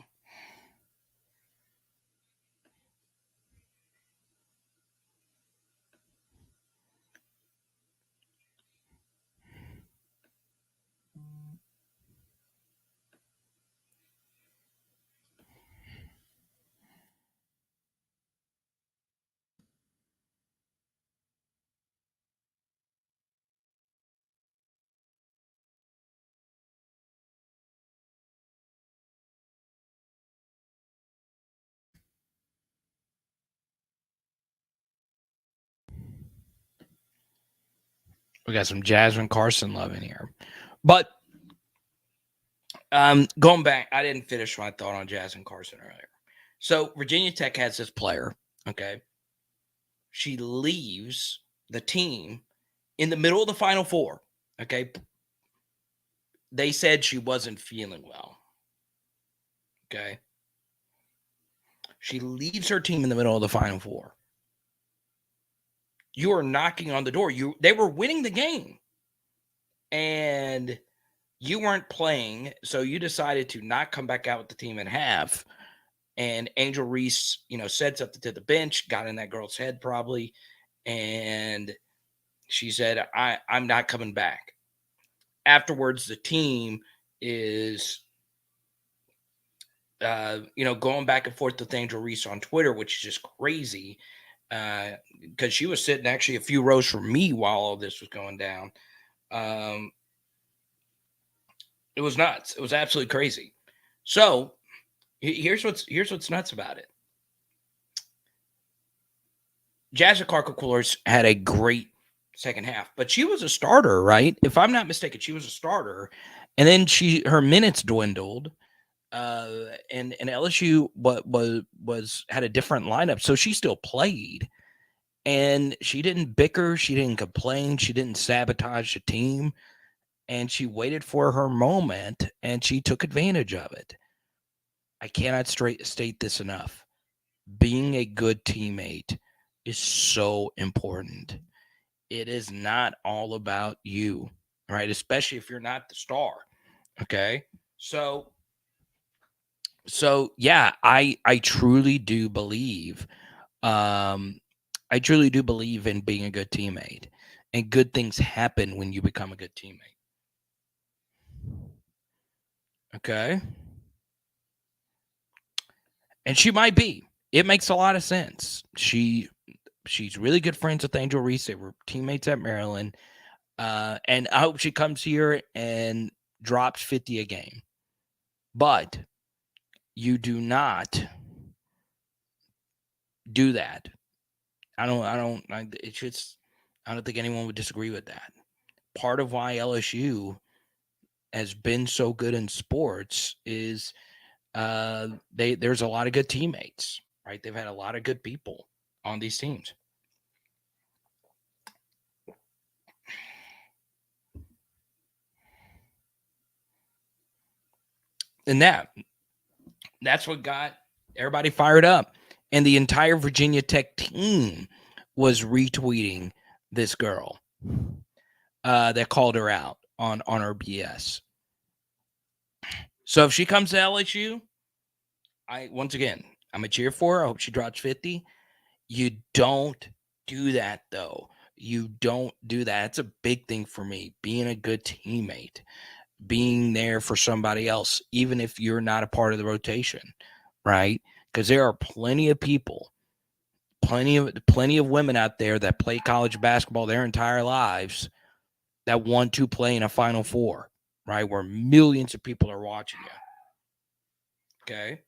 We got some Jasmine Carson love in here, but going back, I didn't finish my thought on Jasmine Carson earlier. So Virginia Tech has this player. Okay, she leaves the team in the middle of the Final Four. Okay, they said she wasn't feeling well. Okay, she leaves her team in the middle of the Final Four. You are knocking on the door. They were winning the game, and you weren't playing, so you decided to not come back out with the team at half. And Angel Reese, said something to the bench, got in that girl's head probably, and she said, I'm not coming back. Afterwards, the team is, going back and forth with Angel Reese on Twitter, which is just crazy, because she was sitting actually a few rows from me while all this was going down. It was nuts. It was absolutely crazy. So here's what's nuts about it. Jasmine Carter had a great second half, but she was a starter, right? If I'm not mistaken, she was a starter, and then her minutes dwindled, And LSU was had a different lineup, so she still played, and she didn't bicker, she didn't complain, she didn't sabotage the team, and she waited for her moment, and she took advantage of it. I cannot state this enough. Being a good teammate is so important. It is not all about you, right? Especially if you're not the star. Okay. So yeah, I truly do believe I truly do believe in being a good teammate, and good things happen when you become a good teammate. Okay? And she might be. It makes a lot of sense. She's really good friends with Angel Reese. They were teammates at Maryland. And I hope she comes here and drops 50 a game. But you do not do that. It's just, I don't think anyone would disagree with that. Part of why LSU has been so good in sports is there's a lot of good teammates, right? They've had a lot of good people on these teams. And that's what got everybody fired up. And the entire Virginia Tech team was retweeting this girl that called her out on her BS. So if she comes to LSU, once again, I'm a cheer for her. I hope she drops 50. You don't do that, though. You don't do that. It's a big thing for me. Being a good teammate, being there for somebody else, even if you're not a part of the rotation, right? Because there are plenty of people, plenty of women out there that play college basketball their entire lives that want to play in a Final Four, right? Where millions of people are watching you. Okay.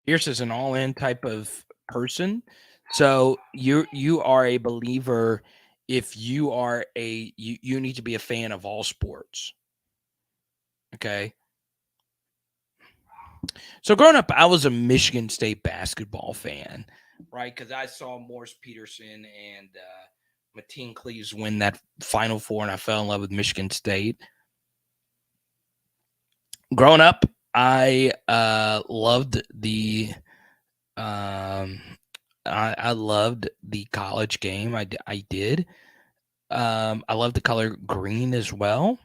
Pierce is an all-in type of person. So you are a believer if you are you need to be a fan of all sports. Okay. So growing up, I was a Michigan State basketball fan, right? Because I saw Morris Peterson and Mateen Cleaves win that Final Four, and I fell in love with Michigan State. Growing up, I loved the I loved the college game. I did. I love the color green as well.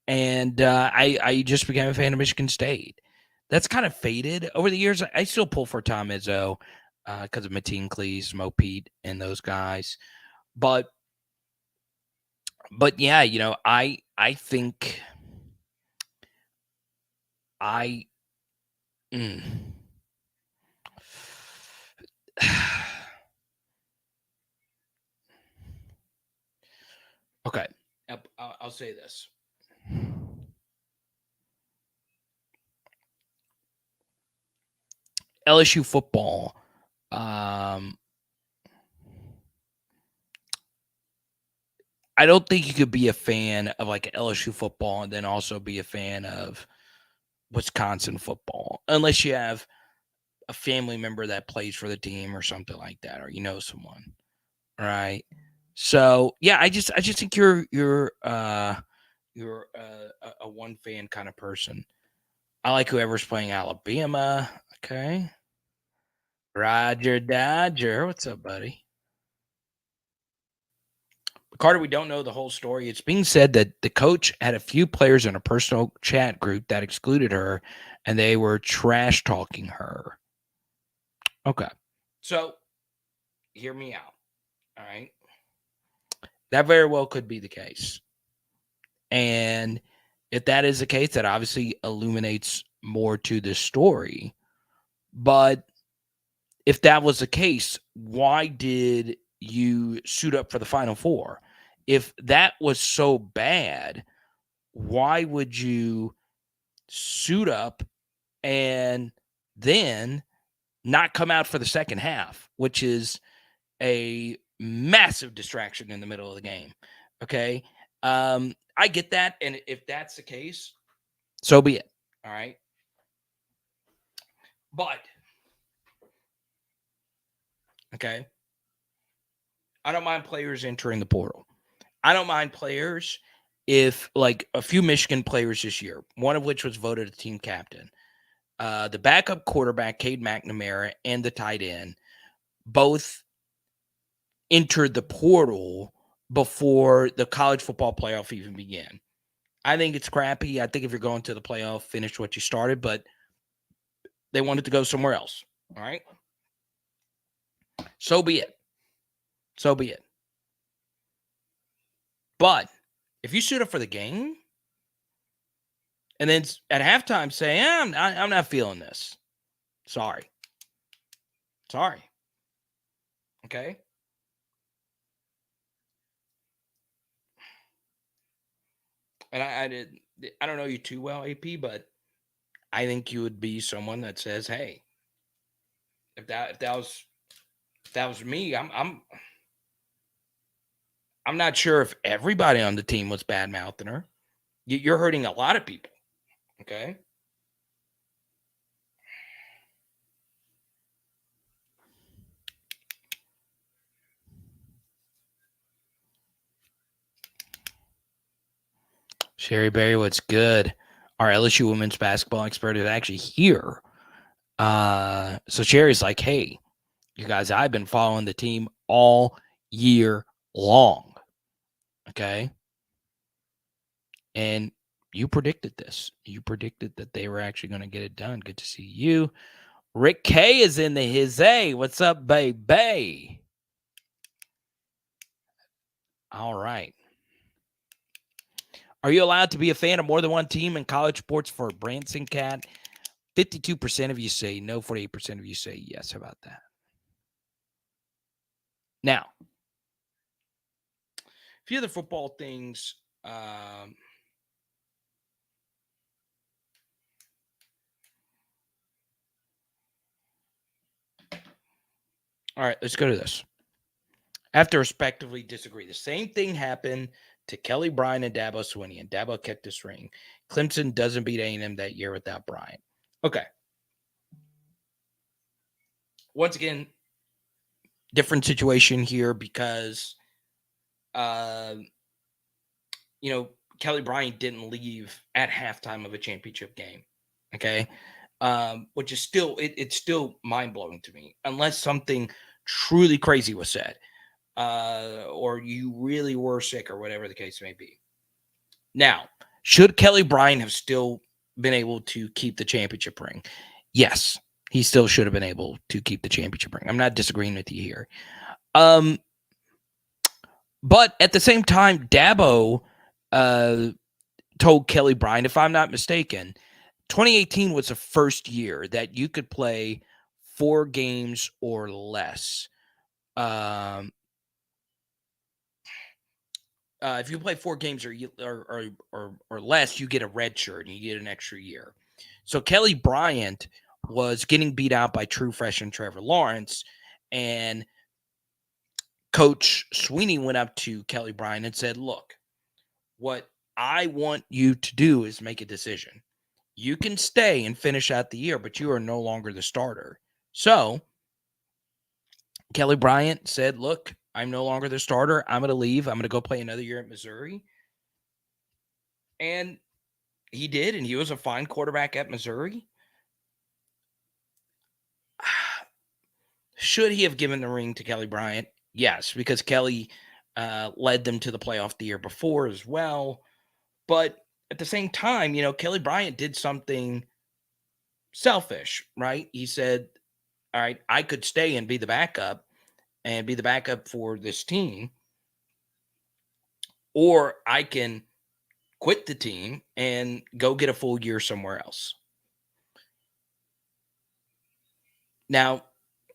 And I just became a fan of Michigan State. That's kind of faded over the years. I still pull for Tom Izzo because of Mateen Cleaves, Mo Pete, and those guys. But yeah, I think I. Mm. Okay, I'll say this. LSU football. I don't think you could be a fan of like LSU football and then also be a fan of Wisconsin football unless you have a family member that plays for the team or something like that, or someone, right? So yeah, I just think you're a one fan kind of person. I like whoever's playing Alabama. Okay, Roger Dodger, what's up, buddy? Carter, we don't know the whole story. It's being said that the coach had a few players in a personal chat group that excluded her, and they were trash talking her. Okay, so hear me out. All right, that very well could be the case. And if that is the case, that obviously illuminates more to this story. But if that was the case, why did you suit up for the Final Four? If that was so bad, why would you suit up and then not come out for the second half, which is a massive distraction in the middle of the game. Okay. I get that. And if that's the case, so be it. All right. But, okay, I don't mind players entering the portal. I don't mind players if, like, a few Michigan players this year, one of which was voted a team captain, the backup quarterback, Cade McNamara, and the tight end, both entered the portal before the college football playoff even began. I think it's crappy. I think if you're going to the playoff, finish what you started, but they wanted to go somewhere else. All right. So be it. So be it. But if you suit up for the game and then at halftime say, I'm not feeling this. Sorry. Okay. And I don't know you too well, AP, but I think you would be someone that says, hey, if that was me, I'm not sure if everybody on the team was bad mouthing her. You're hurting a lot of people. Okay. Sherry Berry, what's good? Our LSU women's basketball expert is actually here. So Sherry's like, hey, you guys, I've been following the team all year long. Okay. And you predicted this. You predicted that they were actually going to get it done. Good to see you. Rick K is in the his A. What's up, baby? All right. Are you allowed to be a fan of more than one team in college sports for Branson Cat? 52% of you say no, 48% of you say yes. How about that? Now, a few other football things. All right, let's go to this. I have to respectively disagree. The same thing happened to Kelly Bryant and Dabo Swinney, and Dabo kept his ring. Clemson doesn't beat A&M that year without Bryant. Okay. Once again, different situation here because, Kelly Bryant didn't leave at halftime of a championship game. Okay. Which is still, it's still mind-blowing to me, unless something truly crazy was said, or you really were sick or whatever the case may be. Now, should Kelly Bryant have still been able to keep the championship ring? Yes, he still should have been able to keep the championship ring. I'm not disagreeing with you here. But at the same time, Dabo told Kelly Bryant, if I'm not mistaken, 2018 was the first year that you could play 4 games or less. If you play 4 games or less, you get a red shirt and you get an extra year. So Kelly Bryant was getting beat out by true freshman Trevor Lawrence, and Coach Sweeney went up to Kelly Bryant and said, look, what I want you to do is make a decision. You can stay and finish out the year, but you are no longer the starter. So Kelly Bryant said, look, I'm no longer the starter. I'm going to leave. I'm going to go play another year at Missouri. And he did, and he was a fine quarterback at Missouri. Should he have given the ring to Kelly Bryant? Yes, because Kelly led them to the playoff the year before as well. But at the same time, Kelly Bryant did something selfish, right? He said, all right, I could stay and be the backup for this team, or I can quit the team and go get a full year somewhere else. Now,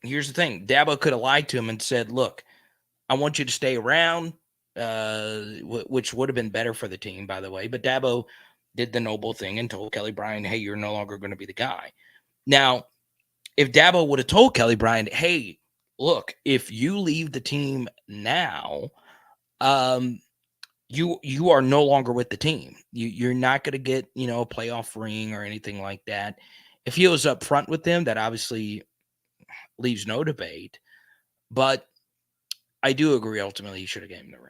here's the thing. Dabo could have lied to him and said, look, I want you to stay around, which would have been better for the team, by the way. But Dabo did the noble thing and told Kelly Bryant, hey, you're no longer going to be the guy. Now, if Dabo would have told Kelly Bryant, hey, look, if you leave the team now, you are no longer with the team. You're not going to get, a playoff ring or anything like that. If he was up front with them, that obviously leaves no debate. But I do agree, ultimately, he should have given him the ring.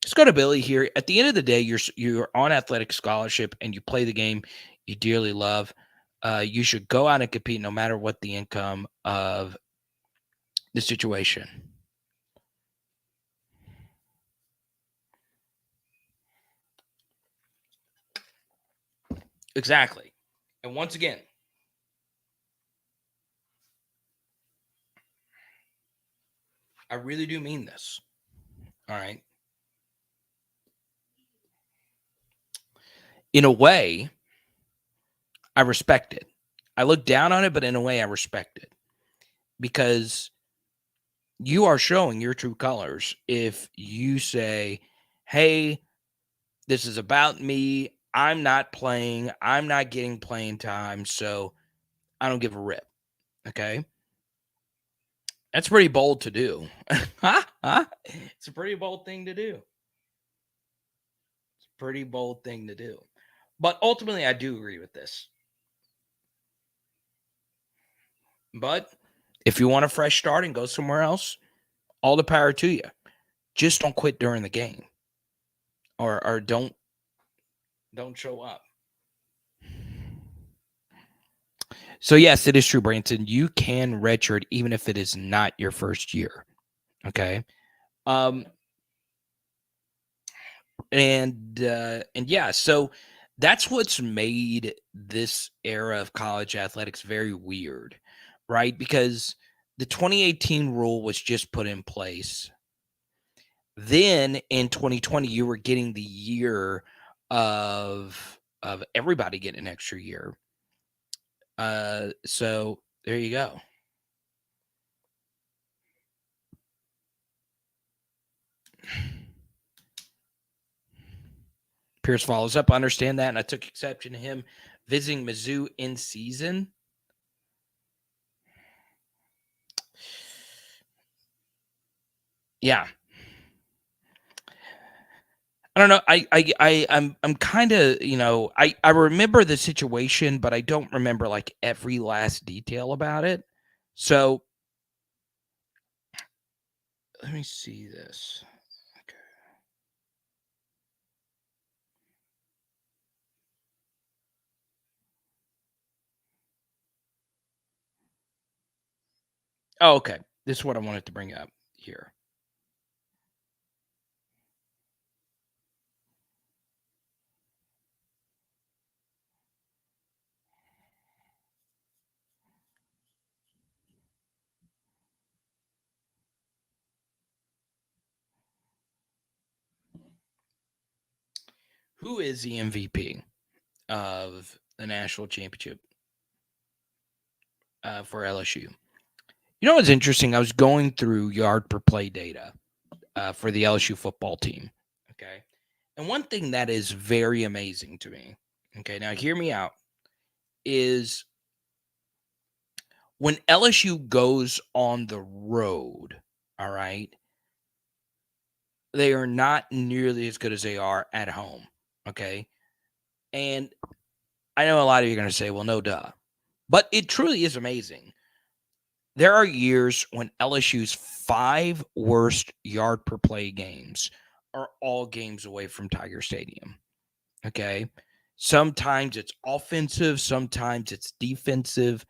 Let's go to Billy here. At the end of the day, you're on athletic scholarship and you play the game you dearly love. You should go out and compete no matter what the income of the situation. Exactly. And once again, I really do mean this. All right. In a way, I respect it. I look down on it, but in a way, I respect it because you are showing your true colors if you say, hey, this is about me. I'm not playing. I'm not getting playing time, so I don't give a rip. Okay? That's pretty bold to do. It's a pretty bold thing to do. It's a pretty bold thing to do. But ultimately, I do agree with this. But if you want a fresh start and go somewhere else, all the power to you. Just don't quit during the game. Or don't show up. So yes, it is true, Branson. You can redshirt even if it is not your first year. Okay. And yeah, so that's what's made this era of college athletics very weird, right? Because the 2018 rule was just put in place. Then in 2020, you were getting the year of everybody getting an extra year. So there you go. Pierce follows up. I understand that, and I took exception to him visiting Mizzou in season. Yeah. I don't know. I'm kind of, I remember the situation, but I don't remember like every last detail about it. So let me see this. Okay. Oh, okay. This is what I wanted to bring up here. Who is the MVP of the national championship for LSU? You know what's interesting? I was going through yard per play data for the LSU football team. Okay. And one thing that is very amazing to me, okay, now hear me out, is when LSU goes on the road, all right, they are not nearly as good as they are at home. Okay. And I know a lot of you are going to say, well, no duh. But it truly is amazing. There are years when LSU's 5 worst yard per play games are all games away from Tiger Stadium. Okay. Sometimes it's offensive, sometimes it's defensive,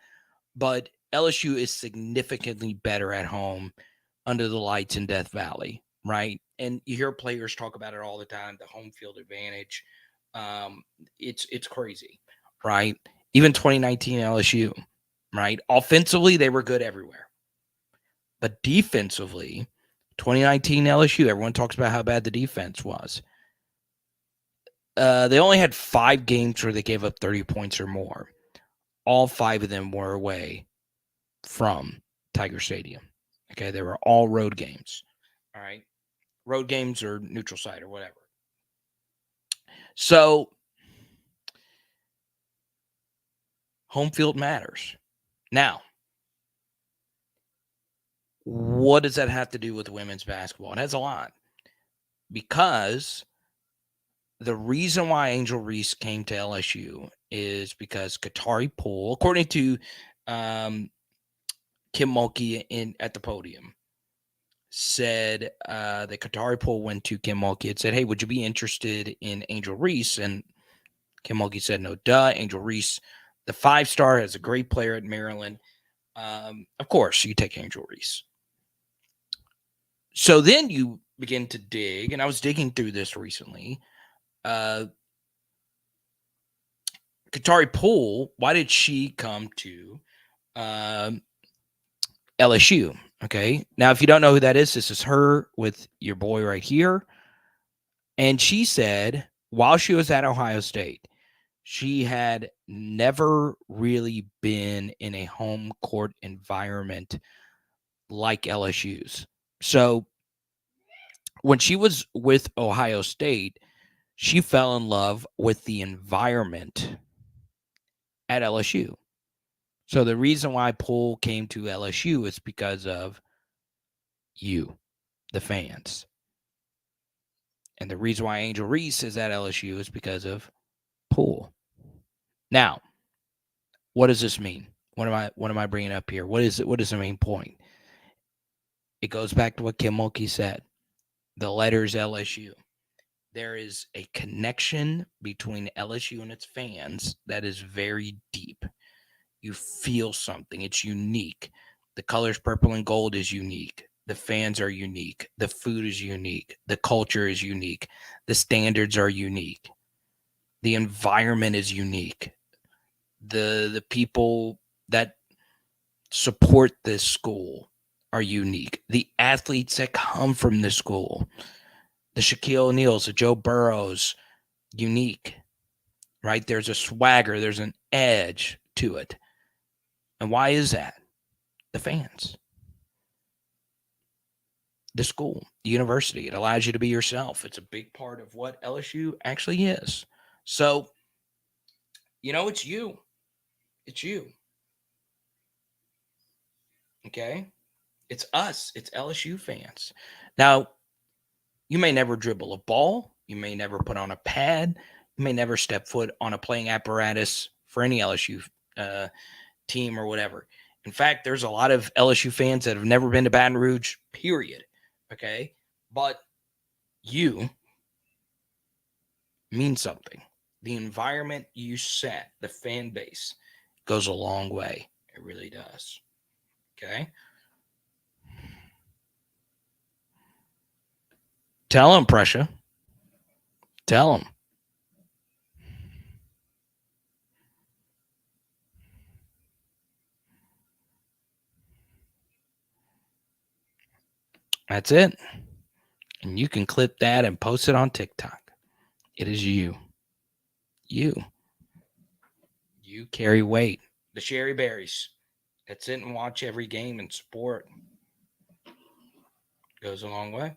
but LSU is significantly better at home under the lights in Death Valley, right? And you hear players talk about it all the time, the home field advantage. It's crazy, right? Even 2019 LSU, right? Offensively, they were good everywhere. But defensively, 2019 LSU, everyone talks about how bad the defense was. They only had 5 games where they gave up 30 points or more. All 5 of them were away from Tiger Stadium. Okay, they were all road games. All right, road games or neutral site or whatever. So Home field matters. Now, what does that have to do with women's basketball? It has a lot. Because the reason why Angel Reese came to LSU is because Qatari Poole, according to Kim Mulkey at the podium, said that Qatari Poole went to Kim Mulkey and said, "Hey, would you be interested in Angel Reese?" And Kim Mulkey said, "No, duh. Angel Reese, the 5-star, is a great player at Maryland. Of course, you take Angel Reese." So then you begin to dig, and I was digging through this recently. Qatari Poole, why did she come to LSU? Okay. Now, if you don't know who that is, this is her with your boy right here. And she said while she was at Ohio State, she had never really been in a home court environment like LSU's. So when she was with Ohio State, she fell in love with the environment at LSU. So the reason why Poole came to LSU is because of you, the fans. And the reason why Angel Reese is at LSU is because of Poole. Now, what does this mean? What am I bringing up here? What is the main point? It goes back to what Kim Mulkey said. The letters LSU. There is a connection between LSU and its fans that is very deep. You feel something. It's unique. The colors purple and gold is unique. The fans are unique. The food is unique. The culture is unique. The standards are unique. The environment is unique. The people that support this school are unique. The athletes that come from this school, the Shaquille O'Neals, the Joe Burrows, unique, right? There's a swagger, there's an edge to it. And why is that? The fans, the school, the university. It allows you to be yourself. It's a big part of what LSU actually is. So, it's you. It's you. Okay? It's us. It's LSU fans. Now, you may never dribble a ball. You may never put on a pad. You may never step foot on a playing apparatus for any LSU team or whatever. In fact, there's a lot of LSU fans that have never been to Baton Rouge, period. Okay? But you mean something. The environment you set, the fan base, goes a long way. It really does. Okay? Tell them, Pressure. Tell them. That's it. And you can clip that and post it on TikTok. It is you. You carry weight. The Sherry Berries that sit and watch every game and support goes a long way.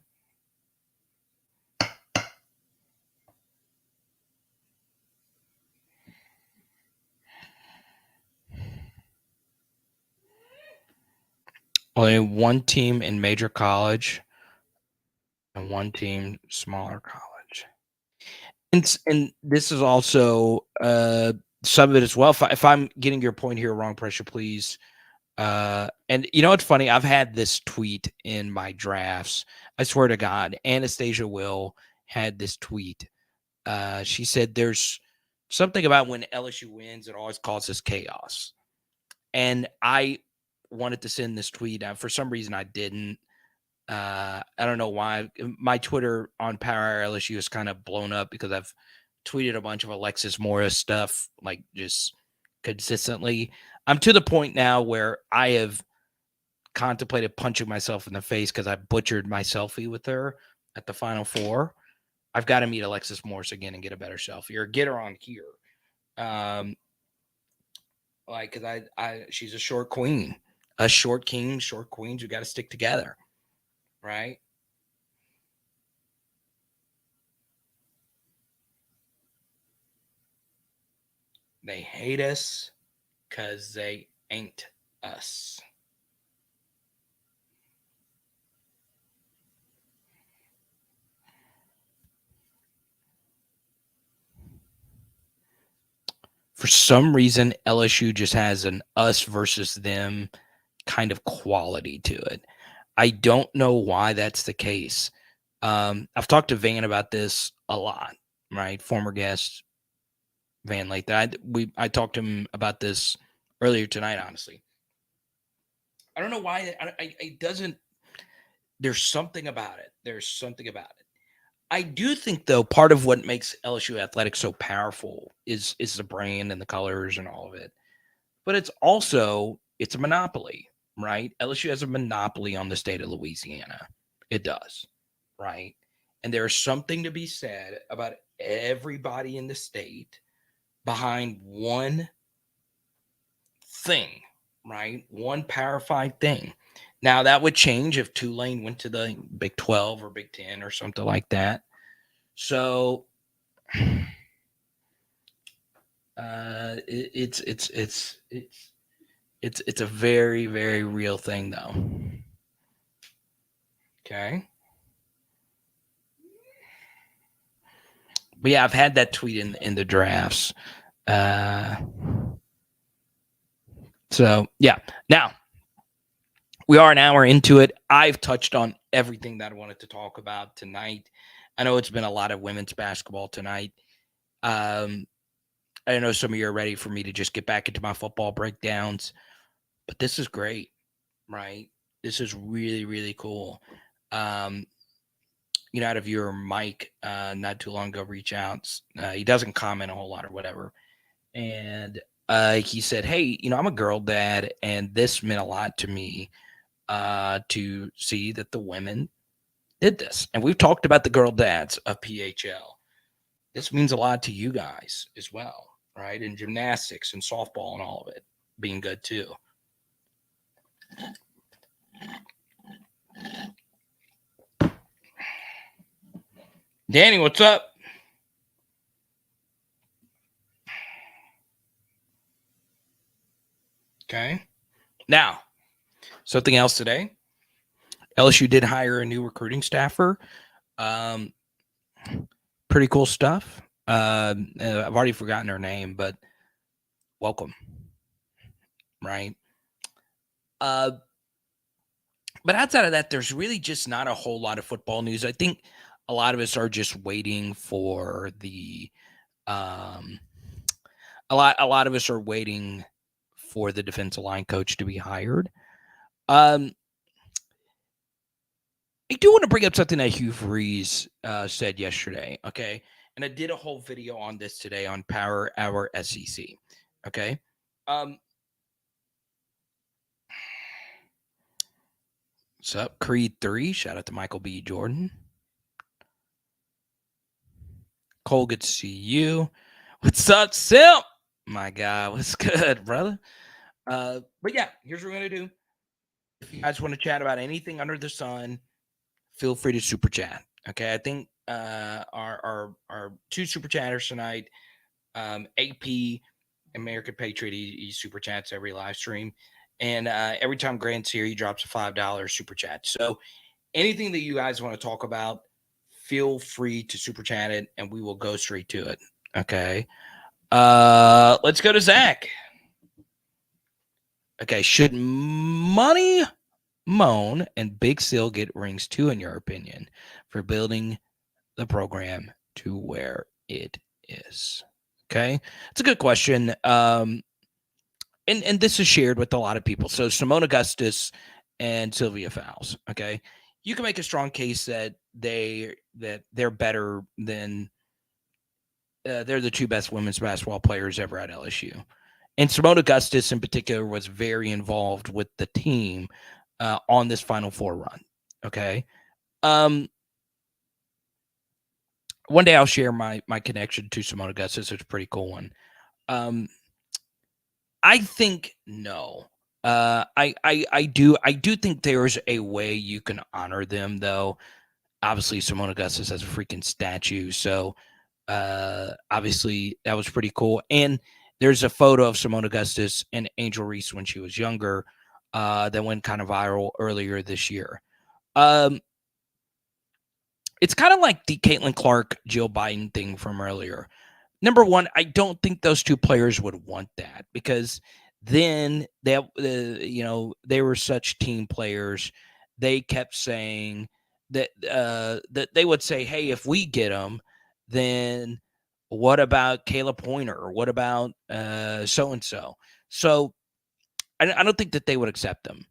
Only one team in major college and one team smaller college. And this is also some of it as well. If I'm getting your point here wrong, Pressure, please. And you know what's funny? I've had this tweet in my drafts. I swear to God, Anastasia Will had this tweet. She said there's something about when LSU wins, it always causes chaos. And I wanted to send this tweet. For some reason, I didn't. I don't know why. My Twitter on Power Hour LSU is kind of blown up because I've tweeted a bunch of Alexis Morris stuff, like just consistently. I'm to the point now where I have contemplated punching myself in the face because I butchered my selfie with her at the Final Four. I've got to meet Alexis Morris again and get a better selfie or get her on here. Because she's a short queen, a short king, short queens. You got to stick together, right? They hate us. because they ain't us. For some reason, LSU just has an us versus them kind of quality to it. I don't know why that's the case. I've talked to Van about this a lot, right? Former guest Van Lathan. I talked to him about this earlier tonight. Honestly, I don't know why. It doesn't. There's something about it. There's something about it. I do think, though, part of what makes LSU athletics so powerful is the brand and the colors and all of it. But it's a monopoly, right? LSU has a monopoly on the state of Louisiana. It does, right? And there's something to be said about everybody in the state behind one thing, right? One Power 5 thing. Now, that would change if Tulane went to the Big 12 or Big 10 or something like that. So, it's a very, very real thing, though. Okay. But yeah, I've had that tweet in the drafts. So yeah. Now we are an hour into it. I've touched on everything that I wanted to talk about tonight. I know it's been a lot of women's basketball tonight. I know some of you are ready for me to just get back into my football breakdowns, but this is great, right? This is really, really cool. Out of your Mike, not too long ago, reach out. He doesn't comment a whole lot or whatever. And he said, hey, I'm a girl dad, and this meant a lot to me to see that the women did this. And we've talked about the girl dads of PHL. This means a lot to you guys as well, right? And gymnastics and softball and all of it being good too. Danny, what's up? Okay. Now, something else today. LSU did hire a new recruiting staffer. Pretty cool stuff. I've already forgotten her name, but welcome. Right. But outside of that, there's really just not a whole lot of football news. I think a lot of us are just waiting for the a lot of us are waiting for the defensive line coach to be hired. I do want to bring up something that Reese said yesterday, okay? And I did a whole video on this today on Power Hour SEC, okay? What's up, Creed 3? Shout out to Michael B. Jordan. Cole, good to see you. What's up, Simp? My God, what's good, brother? But yeah, here's what we're going to do. If you guys want to chat about anything under the sun, feel free to super chat. Okay, I think our two super chatters tonight, AP, American Patriot, he super chats every live stream. And every time Grant's here, he drops a $5 super chat. So anything that you guys want to talk about, feel free to super chat it, and we will go straight to it. Okay. Let's go to Zach. Okay. Should Money Moan and Big Seal get rings too, in your opinion, for building the program to where it is? Okay. It's a good question. And this is shared with a lot of people. So Simone Augustus and Sylvia Fowles. Okay. You can make a strong case that they're better than they're the two best women's basketball players ever at LSU. And Simone Augustus in particular was very involved with the team on this Final Four run. Okay. One day I'll share my connection to Simone Augustus. It's a pretty cool one. I think no. I do think there's a way you can honor them, though. Obviously, Simone Augustus has a freaking statue, so obviously that was pretty cool. And there's a photo of Simone Augustus and Angel Reese when she was younger that went kind of viral earlier this year. It's kind of like the Caitlin Clark, Jill Biden thing from earlier. Number one, I don't think those two players would want that, because then they were such team players. They kept saying that that they would say, hey, if we get them, then what about Kayla Pointer, or what about so and so? So I don't think that they would accept them.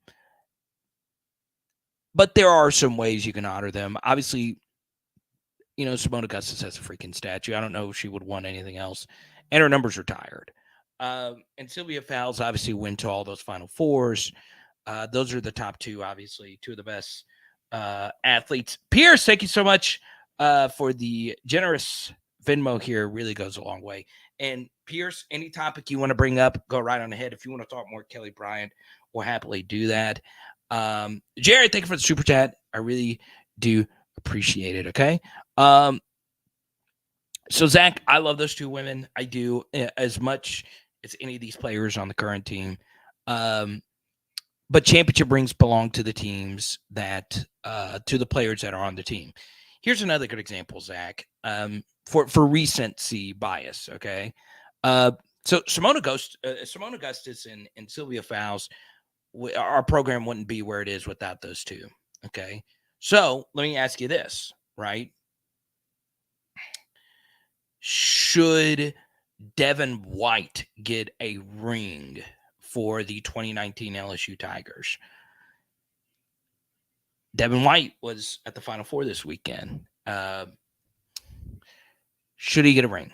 But there are some ways you can honor them. Obviously, Simone Augustus has a freaking statue. I don't know if she would want anything else. And her number's retired. And Sylvia Fowles obviously went to all those Final Fours. Those are the top two, obviously, two of the best athletes. Pierce, thank you so much for the generous Venmo here. Really goes a long way. And Pierce, any topic you want to bring up, go right on ahead. If you want to talk more Kelly Bryant, we'll happily do that. Jared, thank you for the super chat. I really do appreciate it. Okay. So Zach, I love those two women. I do, as much as any of these players on the current team. But championship rings belong to the teams that, to the players that are on the team. Here's another good example, Zach, for recency bias. Okay. So Simone Augustus and Sylvia Fowles, our program wouldn't be where it is without those two. Okay. So let me ask you this, right? Should Devin White get a ring for the 2019 LSU Tigers? Devin White was at the Final Four this weekend. Should he get a ring?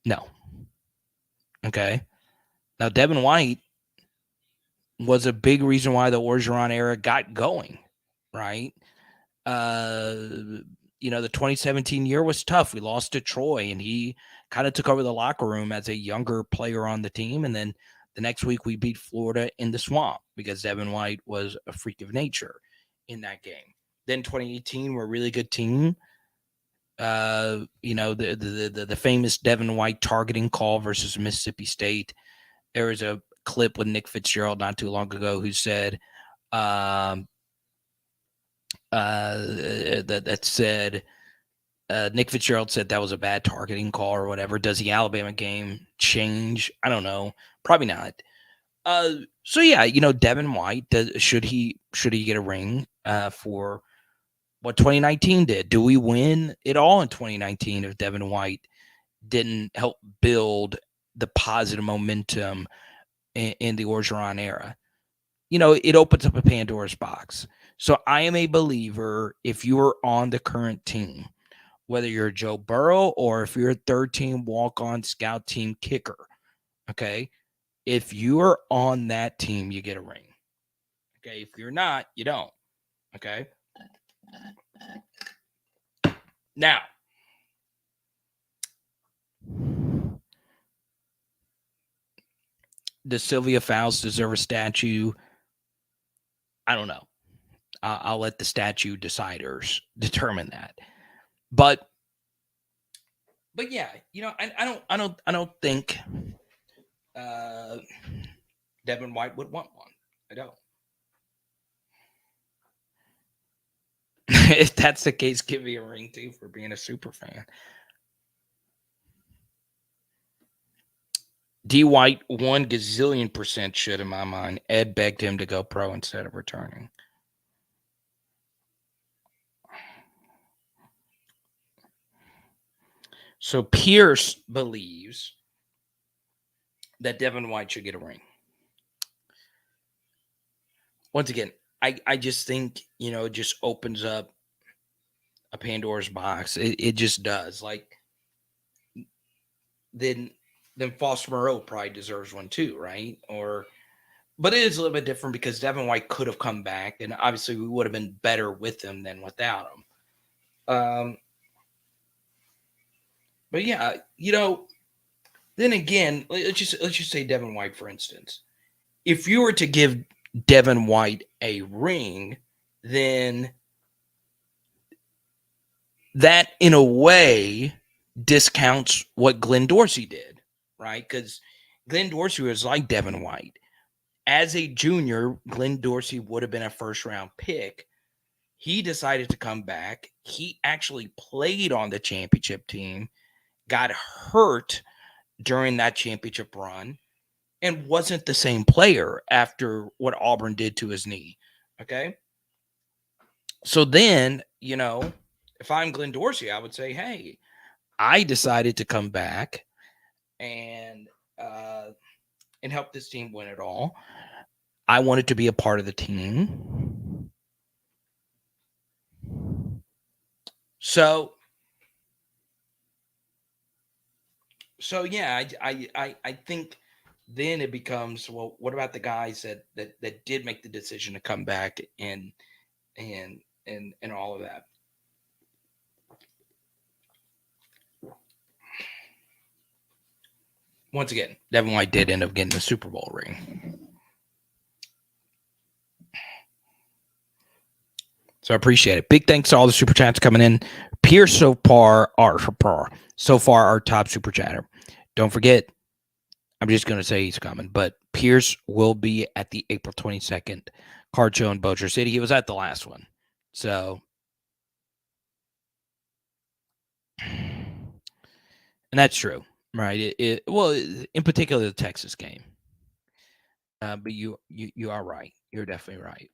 No. Okay. Now, Devin White was a big reason why the Orgeron era got going, right? The 2017 year was tough. We lost to Troy, and he kind of took over the locker room as a younger player on the team. And then the next week we beat Florida in the Swamp because Devin White was a freak of nature in that game. Then 2018, we're a really good team. The famous Devin White targeting call versus Mississippi State. There was a clip with Nick Fitzgerald not too long ago who said that said Nick Fitzgerald said that was a bad targeting call or whatever. Does the Alabama game change? I don't know. Probably not. So yeah, Devin White, should he get a ring for what 2019 did? Do we win it all in 2019 if Devin White didn't help build the positive momentum in the Orgeron era? It opens up a Pandora's box. So I am a believer, if you are on the current team, whether you're Joe Burrow or if you're a third team walk-on scout team kicker, okay, if you are on that team, you get a ring. Okay, if you're not, you don't. Okay. Now, does Sylvia Fowles deserve a statue? I don't know. I'll let the statue deciders determine that. But yeah, I don't think Devin White would want one. I don't. If that's the case, give me a ring too for being a super fan. D. White 1 gazillion% should, in my mind. Ed begged him to go pro instead of returning. So Pierce believes that Devin White should get a ring. Once again, I just think, it just opens up a Pandora's box. It just does. Like, then Foster Moreau probably deserves one too, right? But it is a little bit different because Devin White could have come back, and obviously we would have been better with him than without him. But yeah, then again, let's just say Devin White, for instance. If you were to give Devin White a ring, then that in a way discounts what Glenn Dorsey did, right? Because Glenn Dorsey was like Devin White. As a junior, Glenn Dorsey would have been a first-round pick. He decided to come back. He actually played on the championship team, got hurt during that championship run, and wasn't the same player after what Auburn did to his knee. Okay. So then, if I'm Glenn Dorsey, I would say, hey, I decided to come back and help this team win it all. I wanted to be a part of the team. So yeah, I think then it becomes, well, what about the guys that did make the decision to come back and all of that? Once again, Devin White did end up getting the Super Bowl ring. So I appreciate it. Big thanks to all the super chats coming in. Pierce so far our top super chatter. Don't forget, I'm just going to say he's coming, but Pierce will be at the April 22nd card show in Bossier City. He was at the last one. So, and that's true, right? Well, in particular, the Texas game. But you are right. You're definitely right.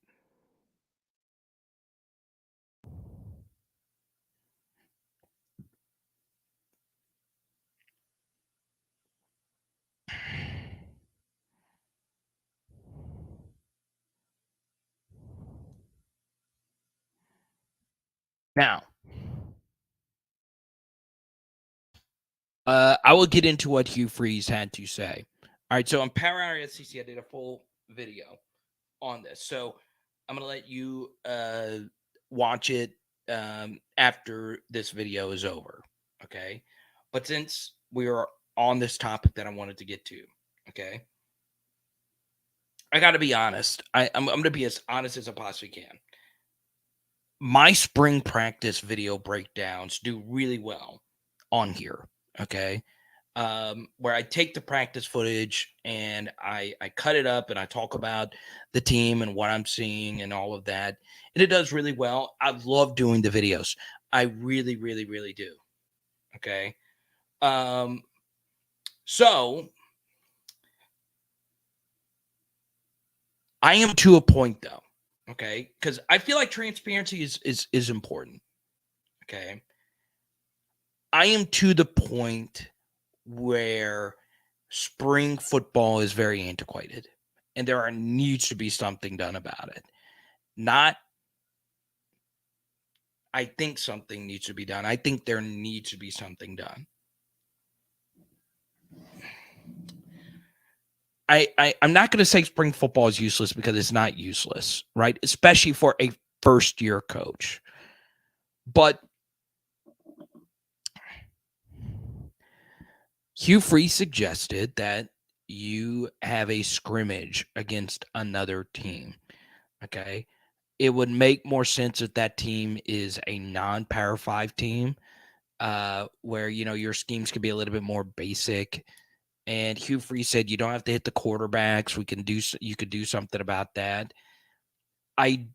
Now, I will get into what Hugh Freeze had to say. All right, so on Power Hour SCC, I did a full video on this. So I'm going to let you watch it after this video is over, okay? But since we are on this topic that I wanted to get to, okay? I got to be honest. I'm going to be as honest as I possibly can. My spring practice video breakdowns do really well on here, okay? Where I take the practice footage and I cut it up and I talk about the team and what I'm seeing and all of that. And it does really well. I love doing the videos. I really, really, really do. Okay. So I am to a point though. Okay. Because I feel like transparency is important. Okay. I am to the point where spring football is very antiquated and there needs to be something done about it. Not, I think something needs to be done. I think there needs to be something done. I'm not going to say spring football is useless because it's not useless, right? Especially for a first-year coach. But Hugh Freeze suggested that you have a scrimmage against another team, okay? It would make more sense if that team is a non-Power 5 team, where, your schemes could be a little bit more basic. And Hugh Freeze said you don't have to hit the quarterbacks. You could do something about that. I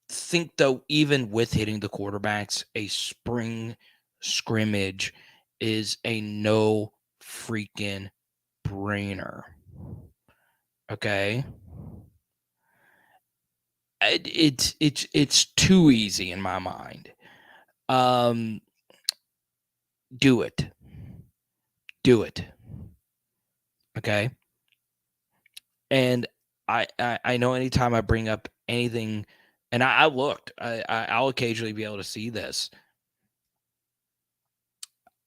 think, though, even with hitting the quarterbacks, a spring scrimmage is a no freaking brainer. Okay, it's too easy in my mind. Do it. Okay. And I know anytime I bring up anything, and I looked, I'll occasionally be able to see this.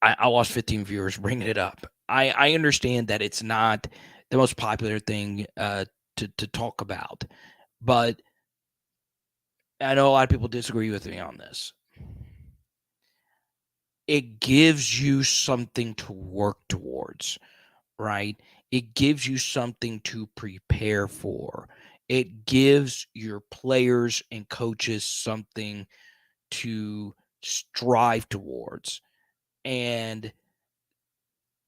I lost 15 viewers bringing it up. I understand that it's not the most popular thing to talk about, but I know a lot of people disagree with me on this. It gives you something to work towards, right? It gives you something to prepare for. It gives your players and coaches something to strive towards. And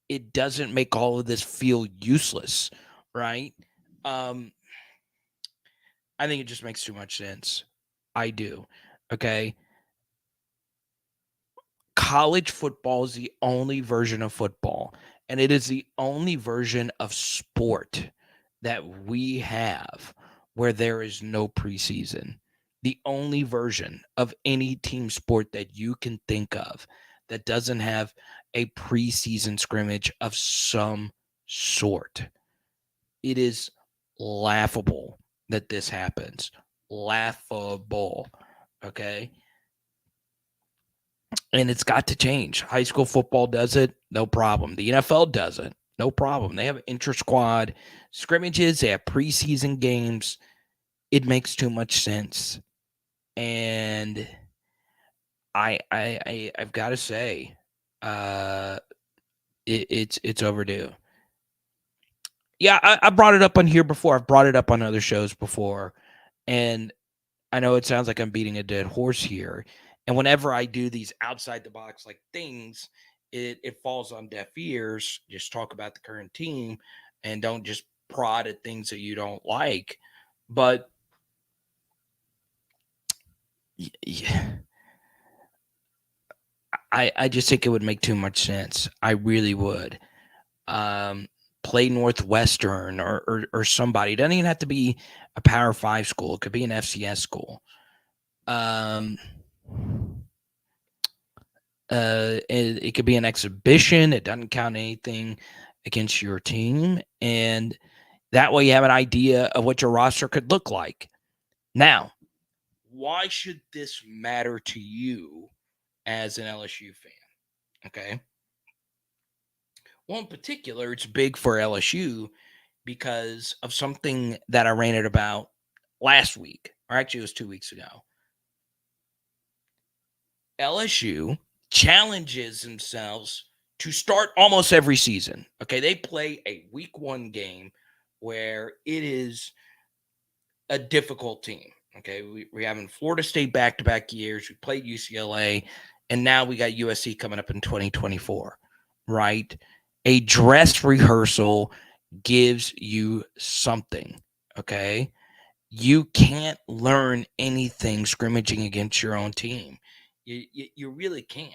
it doesn't make all of this feel useless, right? I think it just makes too much sense. I do. Okay. College football is the only version of football, and it is the only version of sport that we have where there is no preseason. The only version of any team sport that you can think of that doesn't have a preseason scrimmage of some sort. It is laughable that this happens. Laughable. Okay. And it's got to change. High school football does it, no problem. The NFL does it, no problem. They have inter squad scrimmages, they have preseason games. It makes too much sense. And I've got to say, it's overdue. Yeah, I brought it up on here before. I've brought it up on other shows before. And I know it sounds like I'm beating a dead horse here. And whenever I do these outside the box like things, it falls on deaf ears. Just talk about the current team and don't just prod at things that you don't like. But yeah, I just think it would make too much sense. I really would. Play Northwestern or somebody. It doesn't even have to be a Power 5 school. It could be an FCS school. It could be an exhibition. It doesn't count anything against your team. And that way you have an idea of what your roster could look like. Now, why should this matter to you as an LSU fan? Okay. Well, in particular, it's big for LSU because of something that I ranted about last week, or actually it was 2 weeks ago. LSU challenges themselves to start almost every season. Okay, they play a week 1 game where it is a difficult team. Okay, we're having Florida State back-to-back years. We played UCLA, and now we got USC coming up in 2024, right? A dress rehearsal gives you something, okay? You can't learn anything scrimmaging against your own team. You really can't.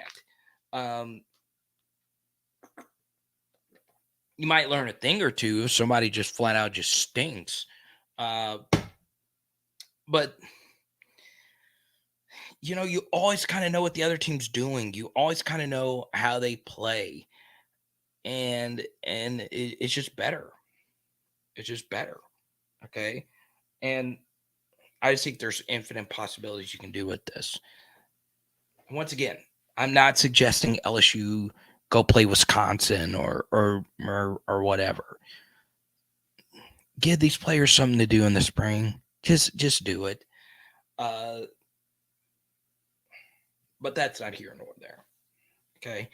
You might learn a thing or two if somebody just flat out just stinks. But you always kind of know what the other team's doing. You always kind of know how they play, and it's just better. It's just better. Okay, and I just think there's infinite possibilities you can do with this. Once again, I'm not suggesting LSU go play Wisconsin or whatever. Give these players something to do in the spring. Just do it. But that's not here nor there. Okay.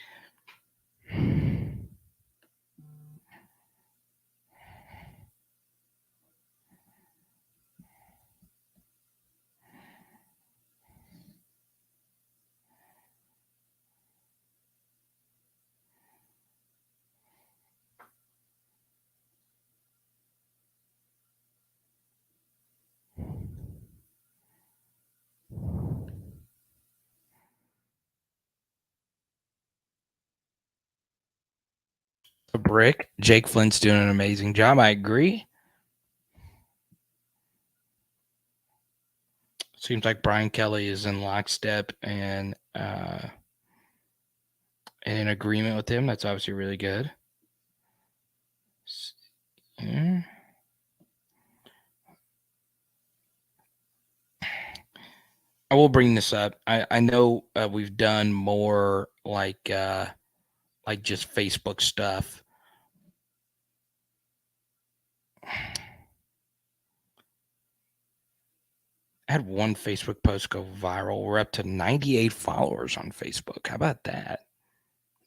A brick. Jake Flynn's doing an amazing job. I agree. Seems like Brian Kelly is in lockstep and in agreement with him. That's obviously really good. Yeah. I will bring this up. I know we've done more like just Facebook stuff. I had one Facebook post go viral. We're up to 98 followers on Facebook. How about that?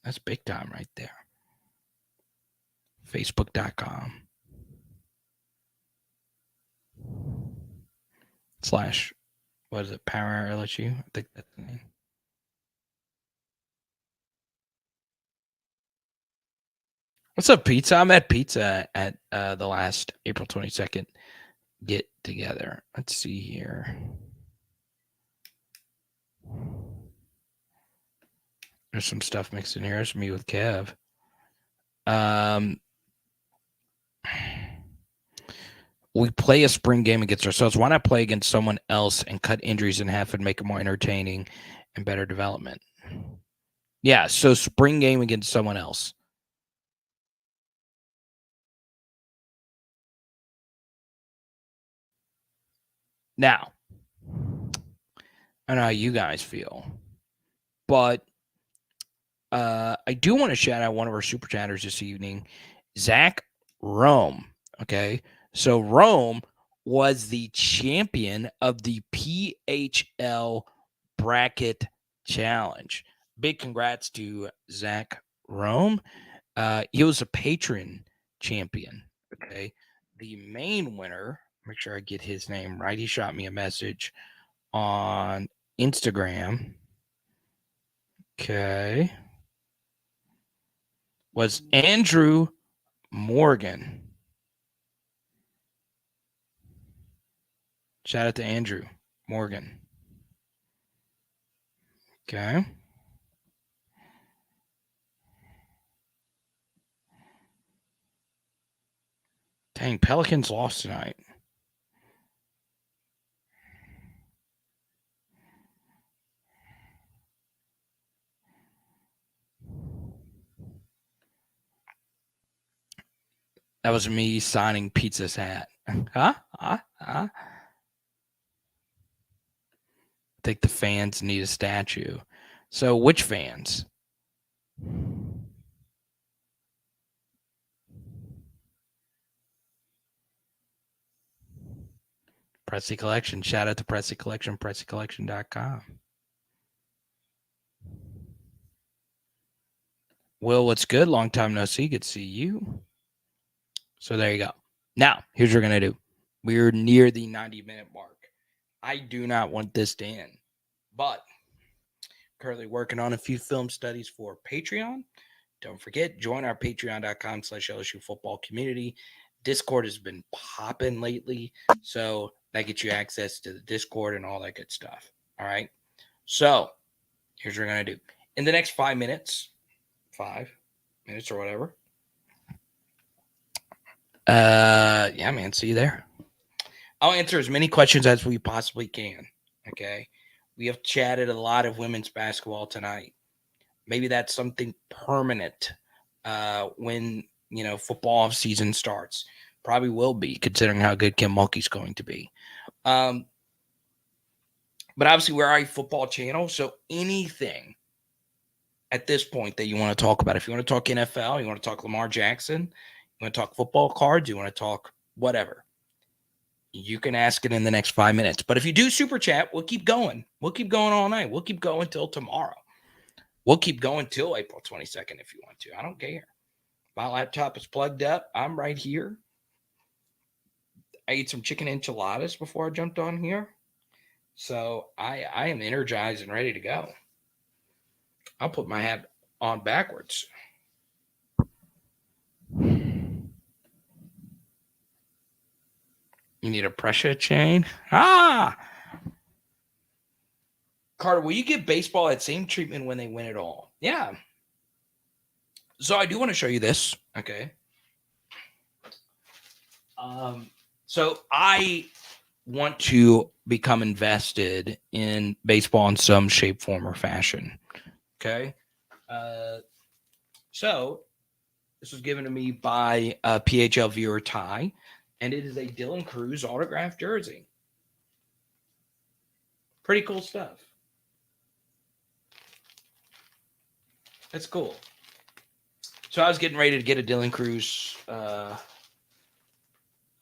That's big time right there. Facebook.com/ what is it? Power LSU? I think that's the name. What's up, pizza? I'm at pizza at the last April 22nd get together. Let's see here. There's some stuff mixed in here. It's me with Kev. We play a spring game against ourselves. Why not play against someone else and cut injuries in half and make it more entertaining and better development? Yeah, so spring game against someone else. Now, I don't know how you guys feel, but I do want to shout out one of our super chatters this evening, Zach Rome. Okay, so Rome was the champion of the PHL Bracket Challenge. Big congrats to Zach Rome. He was a patron champion. Okay, the main winner. Make sure I get his name right. He shot me a message on Instagram. Okay. Was Andrew Morgan. Shout out to Andrew Morgan. Okay. Dang, Pelicans lost tonight. That was me signing Pizza's hat. Huh? I think the fans need a statue. So which fans? Pressy Collection. Shout out to Pressy Collection, pressycollection.com. Will, what's good? Long time no see. Good to see you. So there you go. Now, here's what we're going to do. We're near the 90-minute mark. I do not want this to end, but currently working on a few film studies for Patreon. Don't forget, join our patreon.com/LSU football community. Discord has been popping lately, so that gets you access to the Discord and all that good stuff. All right. So here's what we're going to do. In the next 5 minutes or whatever. Yeah, man. See you there. I'll answer as many questions as we possibly can. Okay. We have chatted a lot of women's basketball tonight. Maybe that's something permanent when, football season starts. Probably will be, considering how good Kim Mulkey's going to be. But obviously, we're a football channel, so anything at this point that you want to talk about. If you want to talk NFL, you want to talk Lamar Jackson, you want to talk football cards, you want to talk whatever, you can ask it in the next 5 minutes. But if you do super chat, we'll keep going. We'll keep going all night. We'll keep going till tomorrow. We'll keep going till April 22nd if you want to. I don't care. My laptop is plugged up. I'm right here. I ate some chicken enchiladas before I jumped on here. So I am energized and ready to go. I'll put my hat on backwards. You need a pressure chain? Carter, will you give baseball that same treatment when they win it all? Yeah. So I do want to show you this. Okay. So I want to become invested in baseball in some shape, form, or fashion. Okay. So this was given to me by a PHL viewer, Ty, and it is a Dylan Cruz autographed jersey. Pretty cool stuff. That's cool. So I was getting ready to get a Dylan Cruz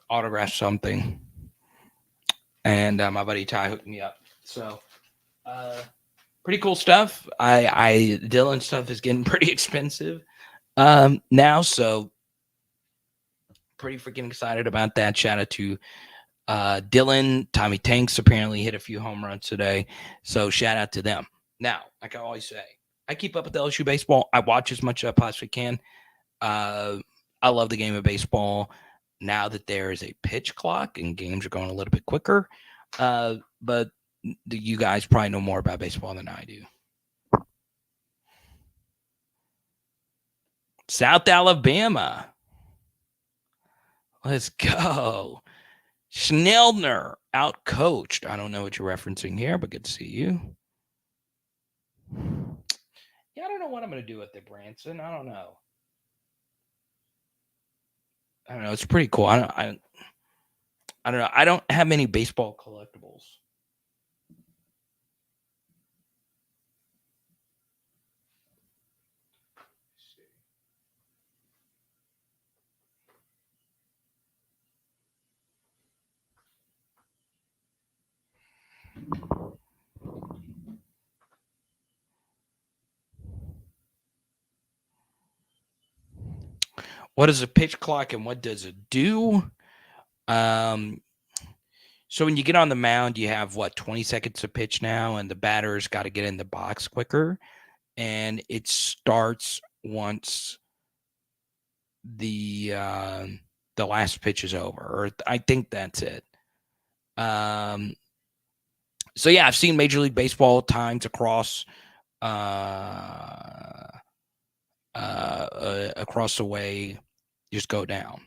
autograph something, and my buddy Ty hooked me up. So pretty cool stuff. Dylan stuff is getting pretty expensive now, so pretty freaking excited about that. Shout out to Dylan. Tommy Tanks apparently hit a few home runs today, so shout out to them. Now, like I always say, I keep up with LSU baseball. I watch as much as I possibly can. I love the game of baseball now that there is a pitch clock and games are going a little bit quicker. But you guys probably know more about baseball than I do. South Alabama. Let's go. Schnellner outcoached. I don't know what you're referencing here, but good to see you. Yeah, I don't know what I'm going to do with it, Branson. I don't know. It's pretty cool. I don't know. I don't have many baseball collectibles. What is a pitch clock and what does it do? So when you get on the mound, you have 20 seconds to pitch now, and the batter's got to get in the box quicker. And it starts once the last pitch is over, or I think that's it. So yeah, I've seen Major League Baseball times across across the way just go down.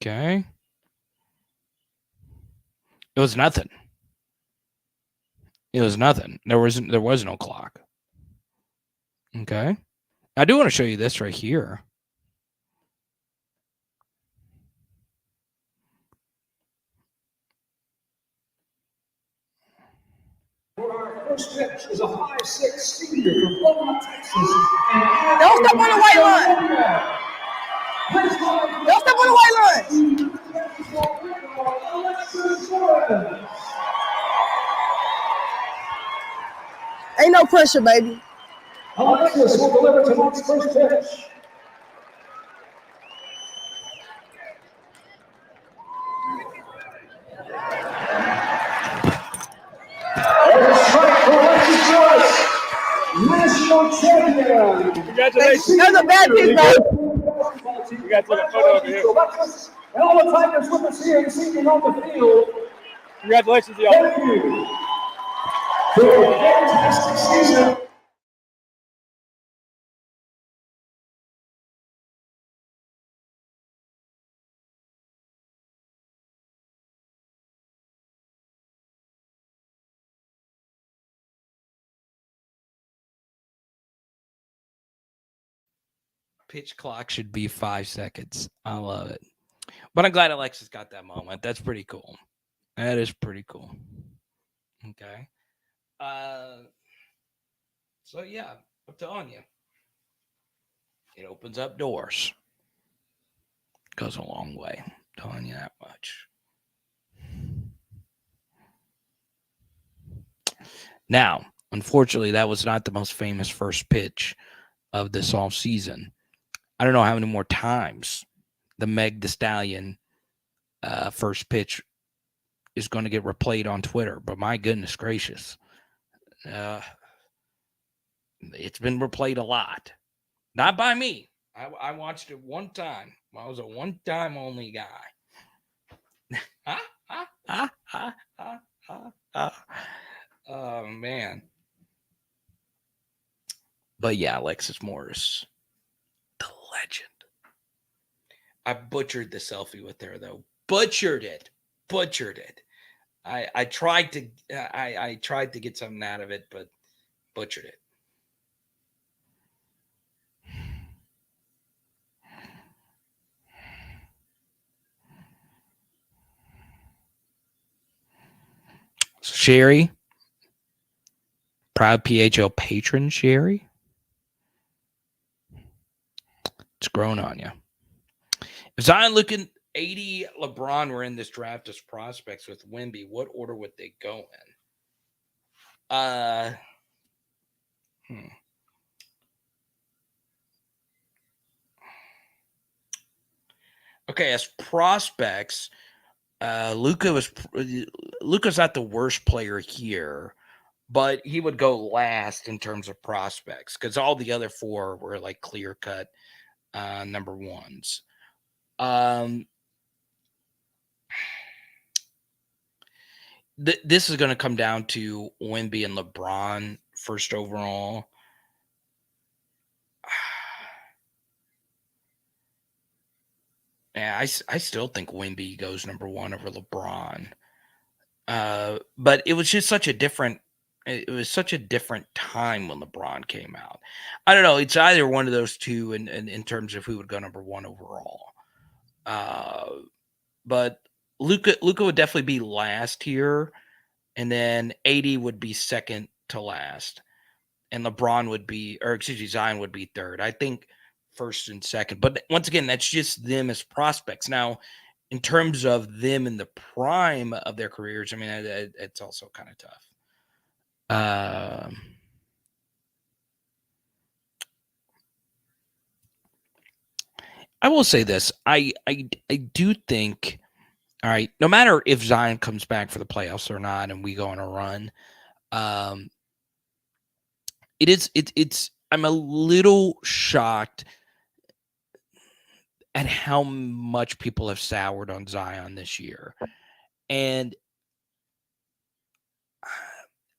Okay. It was nothing. It was nothing. There was no clock. Okay. I do want to show you this right here. First pitch is a 5'6" senior from Oklahoma, Texas. Don't step on the white line. Don't step on the white line. Ain't no pressure, baby. Alexis will deliver tonight's first pitch. National champion. Congratulations. That was a bad pitch, bro. You got to take a photo over here. And all the Tigers with us here this evening on the field. Congratulations, y'all. Thank you for a fantastic season. Pitch clock should be 5 seconds. I love it. But I'm glad Alexis got that moment. That's pretty cool. That is pretty cool. Okay. So yeah, I'm telling you. It opens up doors. Goes a long way. I'm telling you that much. Now, unfortunately, that was not the most famous first pitch of this off season. I don't know how many more times the Meg Thee Stallion first pitch is going to get replayed on Twitter, but my goodness gracious. It's been replayed a lot. Not by me. I watched it one time. I was a one-time only guy. Oh, man. But yeah, Alexis Morris, the legend. I butchered the selfie with her, though. Butchered it. I tried to I tried to get something out of it, but butchered it. Sherry, proud PHL patron, Sherry. It's grown on you. Zion, looking 80, LeBron were in this draft as prospects with Wemby. What order would they go in? Okay, as prospects, Luka's not the worst player here, but he would go last in terms of prospects because all the other four were like clear cut number ones. This is going to come down to Wemby and LeBron first overall. Yeah, I still think Wemby goes number one over LeBron. But it was just such a different time when LeBron came out. I don't know. It's either one of those two in terms of who would go number one overall. But Luka would definitely be last here, and then 80 would be second to last, and Zion would be third. I think first and second. But once again, that's just them as prospects. Now, in terms of them in the prime of their careers, I mean, it's also kind of tough. I will say this. I do think, all right, no matter if Zion comes back for the playoffs or not and we go on a run, I'm a little shocked at how much people have soured on Zion this year. And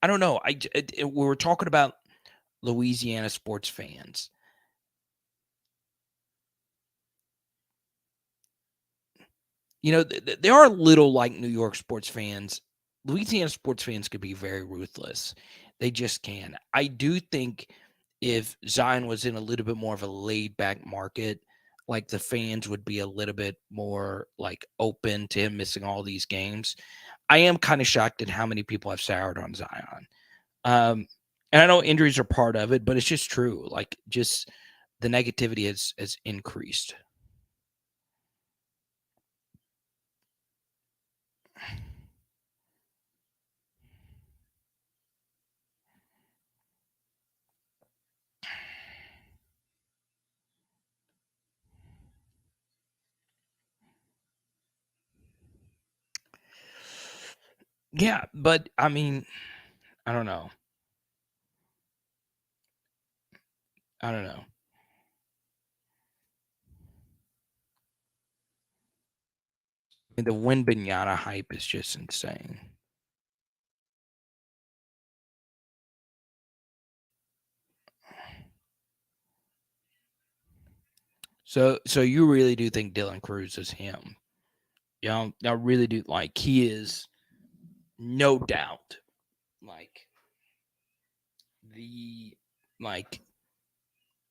I don't know. We were talking about Louisiana sports fans. You know, they are a little like New York sports fans. Louisiana sports fans could be very ruthless. They just can. I do think if Zion was in a little bit more of a laid back market, like the fans would be a little bit more like open to him missing all these games. I am kind of shocked at how many people have soured on Zion. And I know injuries are part of it, but it's just true. Like just the negativity has increased. Yeah, but I mean, I don't know. I don't know. I mean, the Wembanyama hype is just insane. So you really do think Dylan Cruz is him? You know, I really do. Like he is, no doubt. Like the like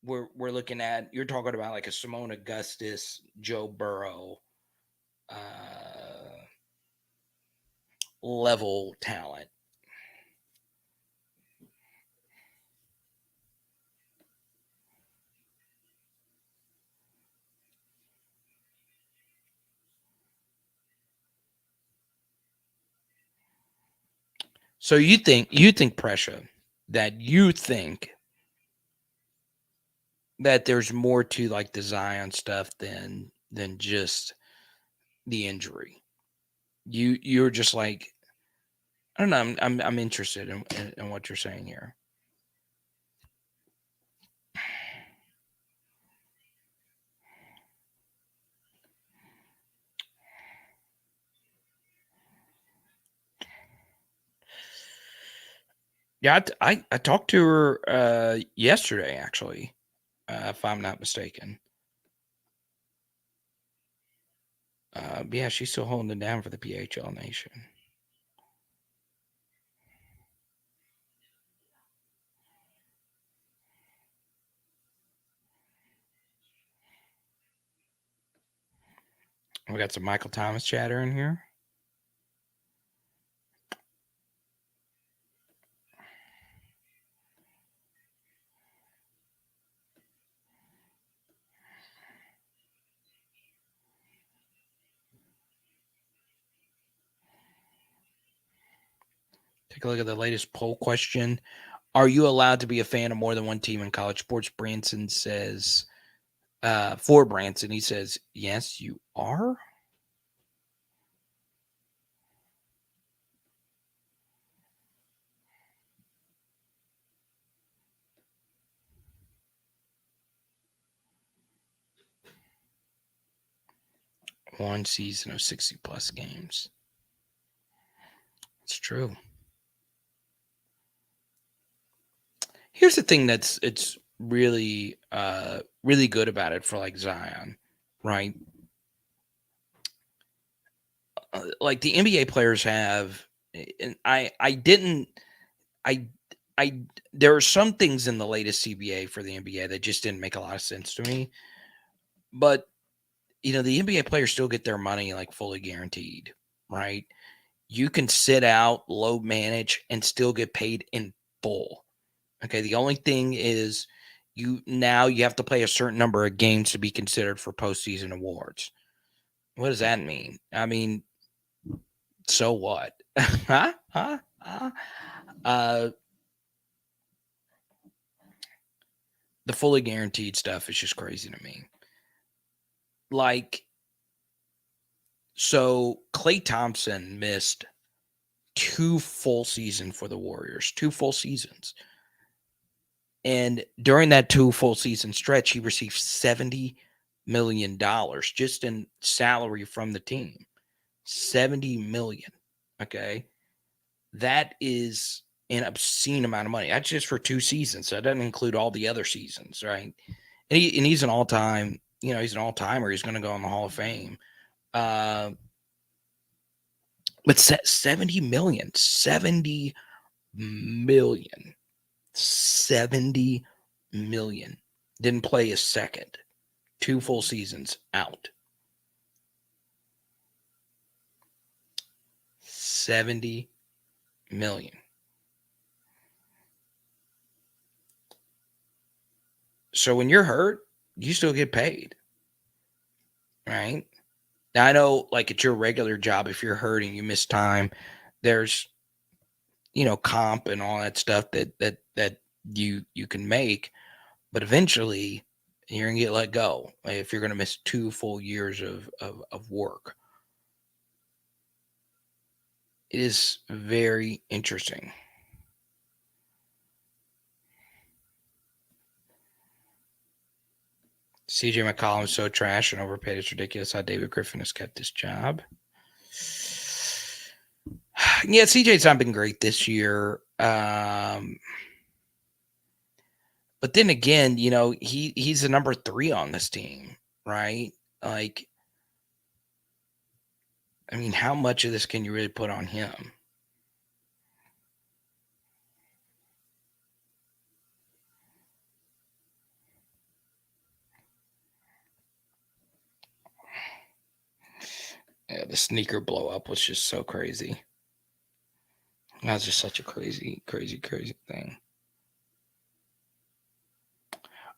we're looking at. You're talking about like a Simone Augustus, Joe Burrow, level talent. So you think pressure that you think that there's more to like the Zion stuff than just the injury. You're just like, I don't know. I'm interested in what you're saying here. Yeah, I talked to her yesterday actually, if I'm not mistaken. Yeah, she's still holding it down for the PHL Nation. We got some Michael Thomas chatter in here. Take a look at the latest poll question. Are you allowed to be a fan of more than one team in college sports? Branson says, for Branson, he says, yes, you are. One season of 60-plus games. It's true. Here's the thing it's really really good about it for like Zion, right? Like the NBA players have, and there are some things in the latest CBA for the NBA that just didn't make a lot of sense to me. But the NBA players still get their money like fully guaranteed, right? You can sit out, load manage, and still get paid in full. Okay, the only thing is you have to play a certain number of games to be considered for postseason awards. What does that mean? I mean, so what? Huh? The fully guaranteed stuff is just crazy to me. Like, so Klay Thompson missed 2 full seasons for the Warriors, 2 full seasons. And during that 2 full season stretch, he received $70 million just in salary from the team. $70 million. Okay. That is an obscene amount of money. That's just for 2 seasons. So that doesn't include all the other seasons, right? And he's an all-time, he's an all-timer. He's going to go in the Hall of Fame. But $70 million. $70 million. $70 million. Didn't play a second. 2 full seasons out. $70 million. So when you're hurt, you still get paid. Right? Now I know, like, it's your regular job. If you're hurt and you miss time, there's comp and all that stuff that you can make, but eventually you're gonna get let go if you're gonna miss 2 full years of work. It is very interesting. CJ McCollum is so trash and overpaid. It's ridiculous how David Griffin has kept his job. Yeah, CJ's not been great this year. But then again, he's the number 3 on this team, right? Like, I mean, how much of this can you really put on him? Yeah, the sneaker blow up was just so crazy. That was just such a crazy, crazy, crazy thing.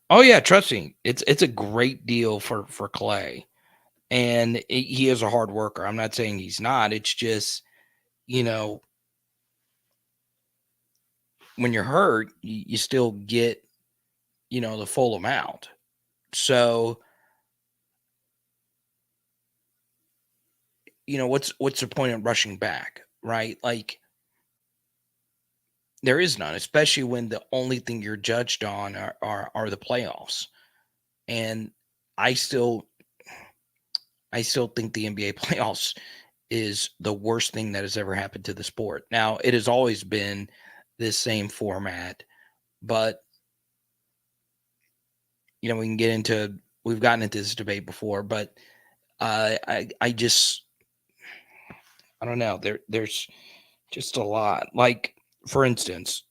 Oh yeah, trust me, it's a great deal for Klay, and he is a hard worker. I'm not saying he's not. It's just when you're hurt, you still get the full amount. So what's the point of rushing back, right? Like, there is none, especially when the only thing you're judged on are the playoffs. And I still think the NBA playoffs is the worst thing that has ever happened to the sport. Now, it has always been this same format, but we've gotten into this debate before, but I don't know. There's just a lot. Like, for instance,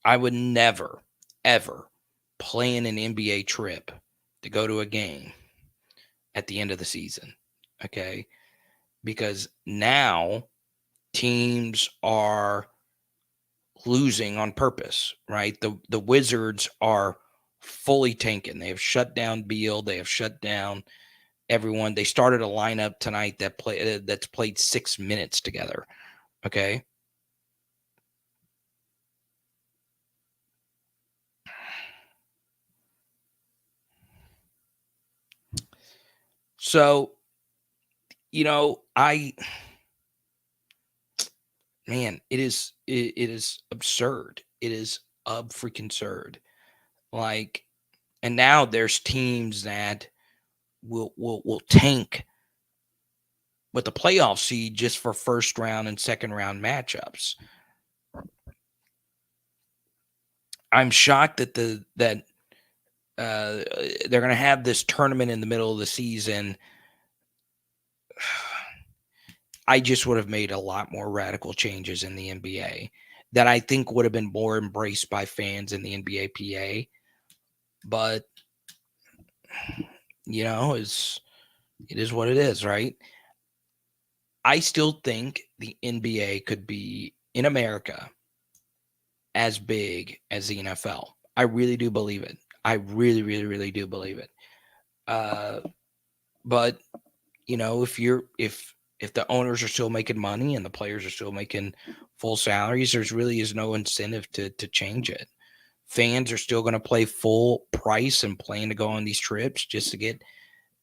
I would never, ever plan an NBA trip to go to a game at the end of the season. Okay. Because now teams are losing on purpose, right? The Wizards are fully tanking. They have shut down Beal. They have shut down everyone. They started a lineup tonight that's played 6 minutes together. Okay. So, man, it is absurd. It is freaking absurd. Like, and now there's teams that will tank with the playoff seed just for first round and second round matchups. I'm shocked that they're going to have this tournament in the middle of the season. I just would have made a lot more radical changes in the NBA that I think would have been more embraced by fans in the NBA PA. But, it is what it is, right? I still think the NBA could be in America as big as the NFL. I really do believe it. I really, really, really do believe it. But if the owners are still making money and the players are still making full salaries, there's really is no incentive to change it. Fans are still going to play full price and plan to go on these trips just to get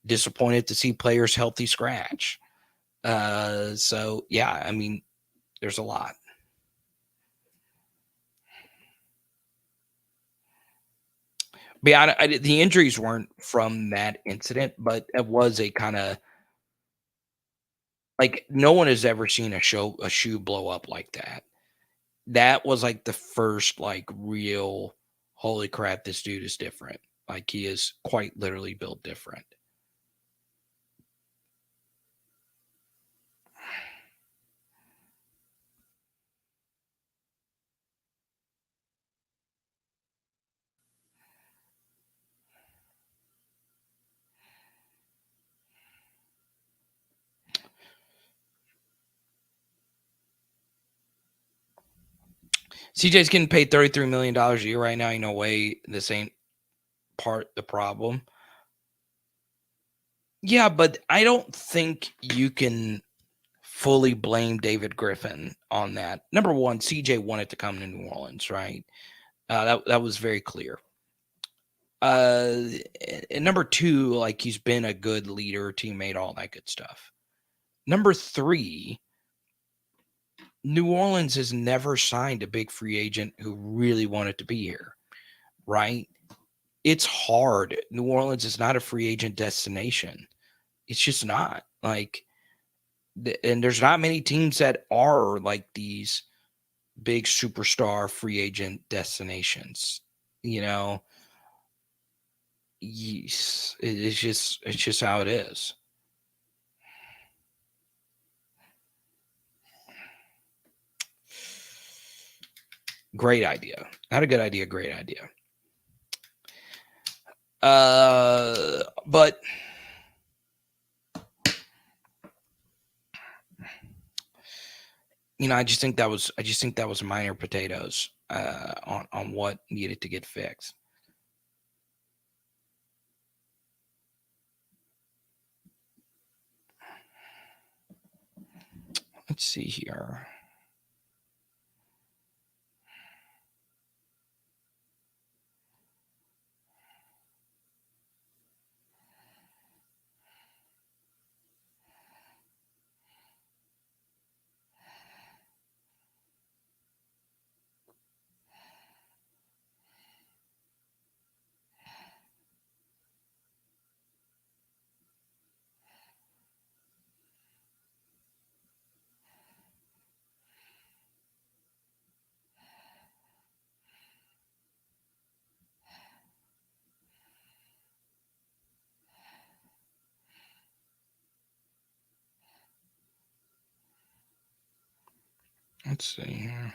disappointed to see players healthy scratch. So yeah, I mean, there's a lot. But yeah, the injuries weren't from that incident, but it was a kind of like no one has ever seen a shoe blow up like that. That was like the first like real holy crap, this dude is different. Like he is quite literally built different. CJ's getting paid $33 million a year right now. No way this ain't part the problem. Yeah, but I don't think you can fully blame David Griffin on that. Number one, CJ wanted to come to New Orleans, right? That was very clear. And number two, like he's been a good leader, teammate, all that good stuff. Number three, New Orleans has never signed a big free agent who really wanted to be here, right? It's hard. New Orleans is not a free agent destination. It's just not. Like, and there's not many teams that are like these big superstar free agent destinations. Yes, it's just how it is. Great idea. Not a good idea. Great idea. But I just think that was minor potatoes on what needed to get fixed. Let's see here. Let's see here.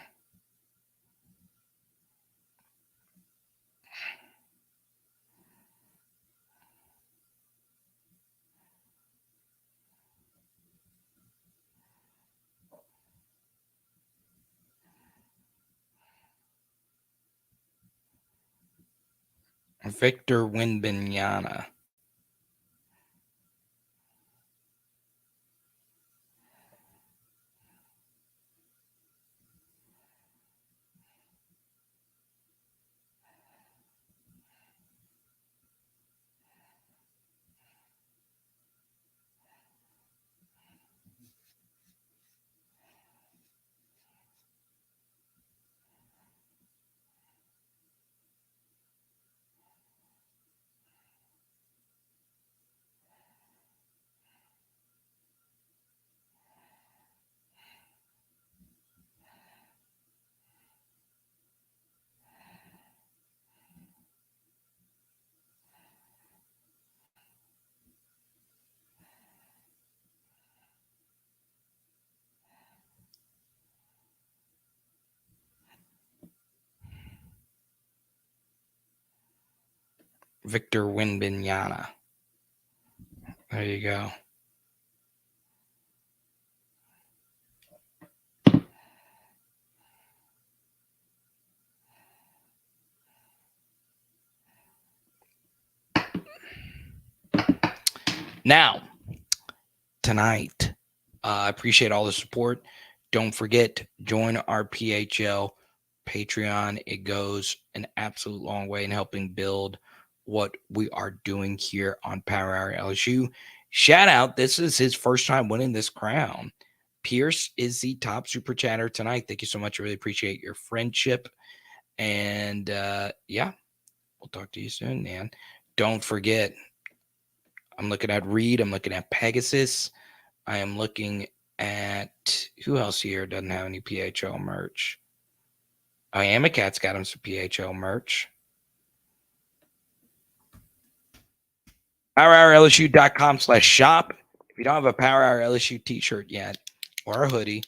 Victor Wembanyama. Victor Wembanyama. There you go. Now, tonight, I appreciate all the support. Don't forget, join our PHL Patreon. It goes an absolute long way in helping build what we are doing here on Power Hour LSU. Shout out, this is his first time winning this crown. Pierce is the top super chatter tonight. Thank you so much. I really appreciate your friendship. And yeah, we'll talk to you soon, man. Don't forget, I'm looking at Reed. I'm looking at Pegasus. I am looking at who else here doesn't have any PHL merch. Oh, Amicat's got him some PHL merch. PowerHourLSU.com/shop. If you don't have a Power Hour LSU t-shirt yet or a hoodie,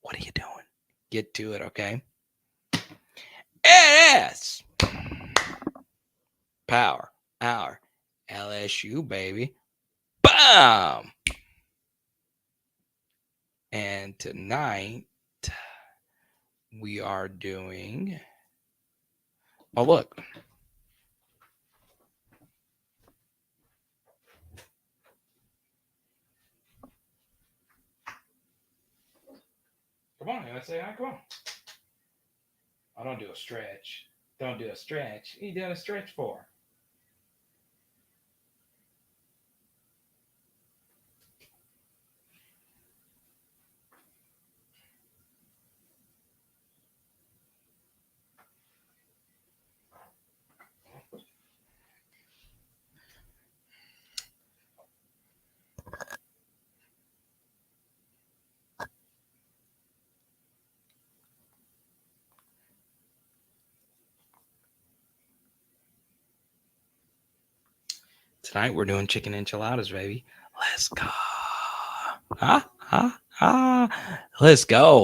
what are you doing? Get to it, okay? Yes. Power Hour LSU, baby. Bam! And tonight we are doing. Oh, look. Come on, let's say hi. Come on. I don't do a stretch. Don't do a stretch. What are you doing a stretch for? Tonight we're doing chicken enchiladas, baby. Let's go. Let's go.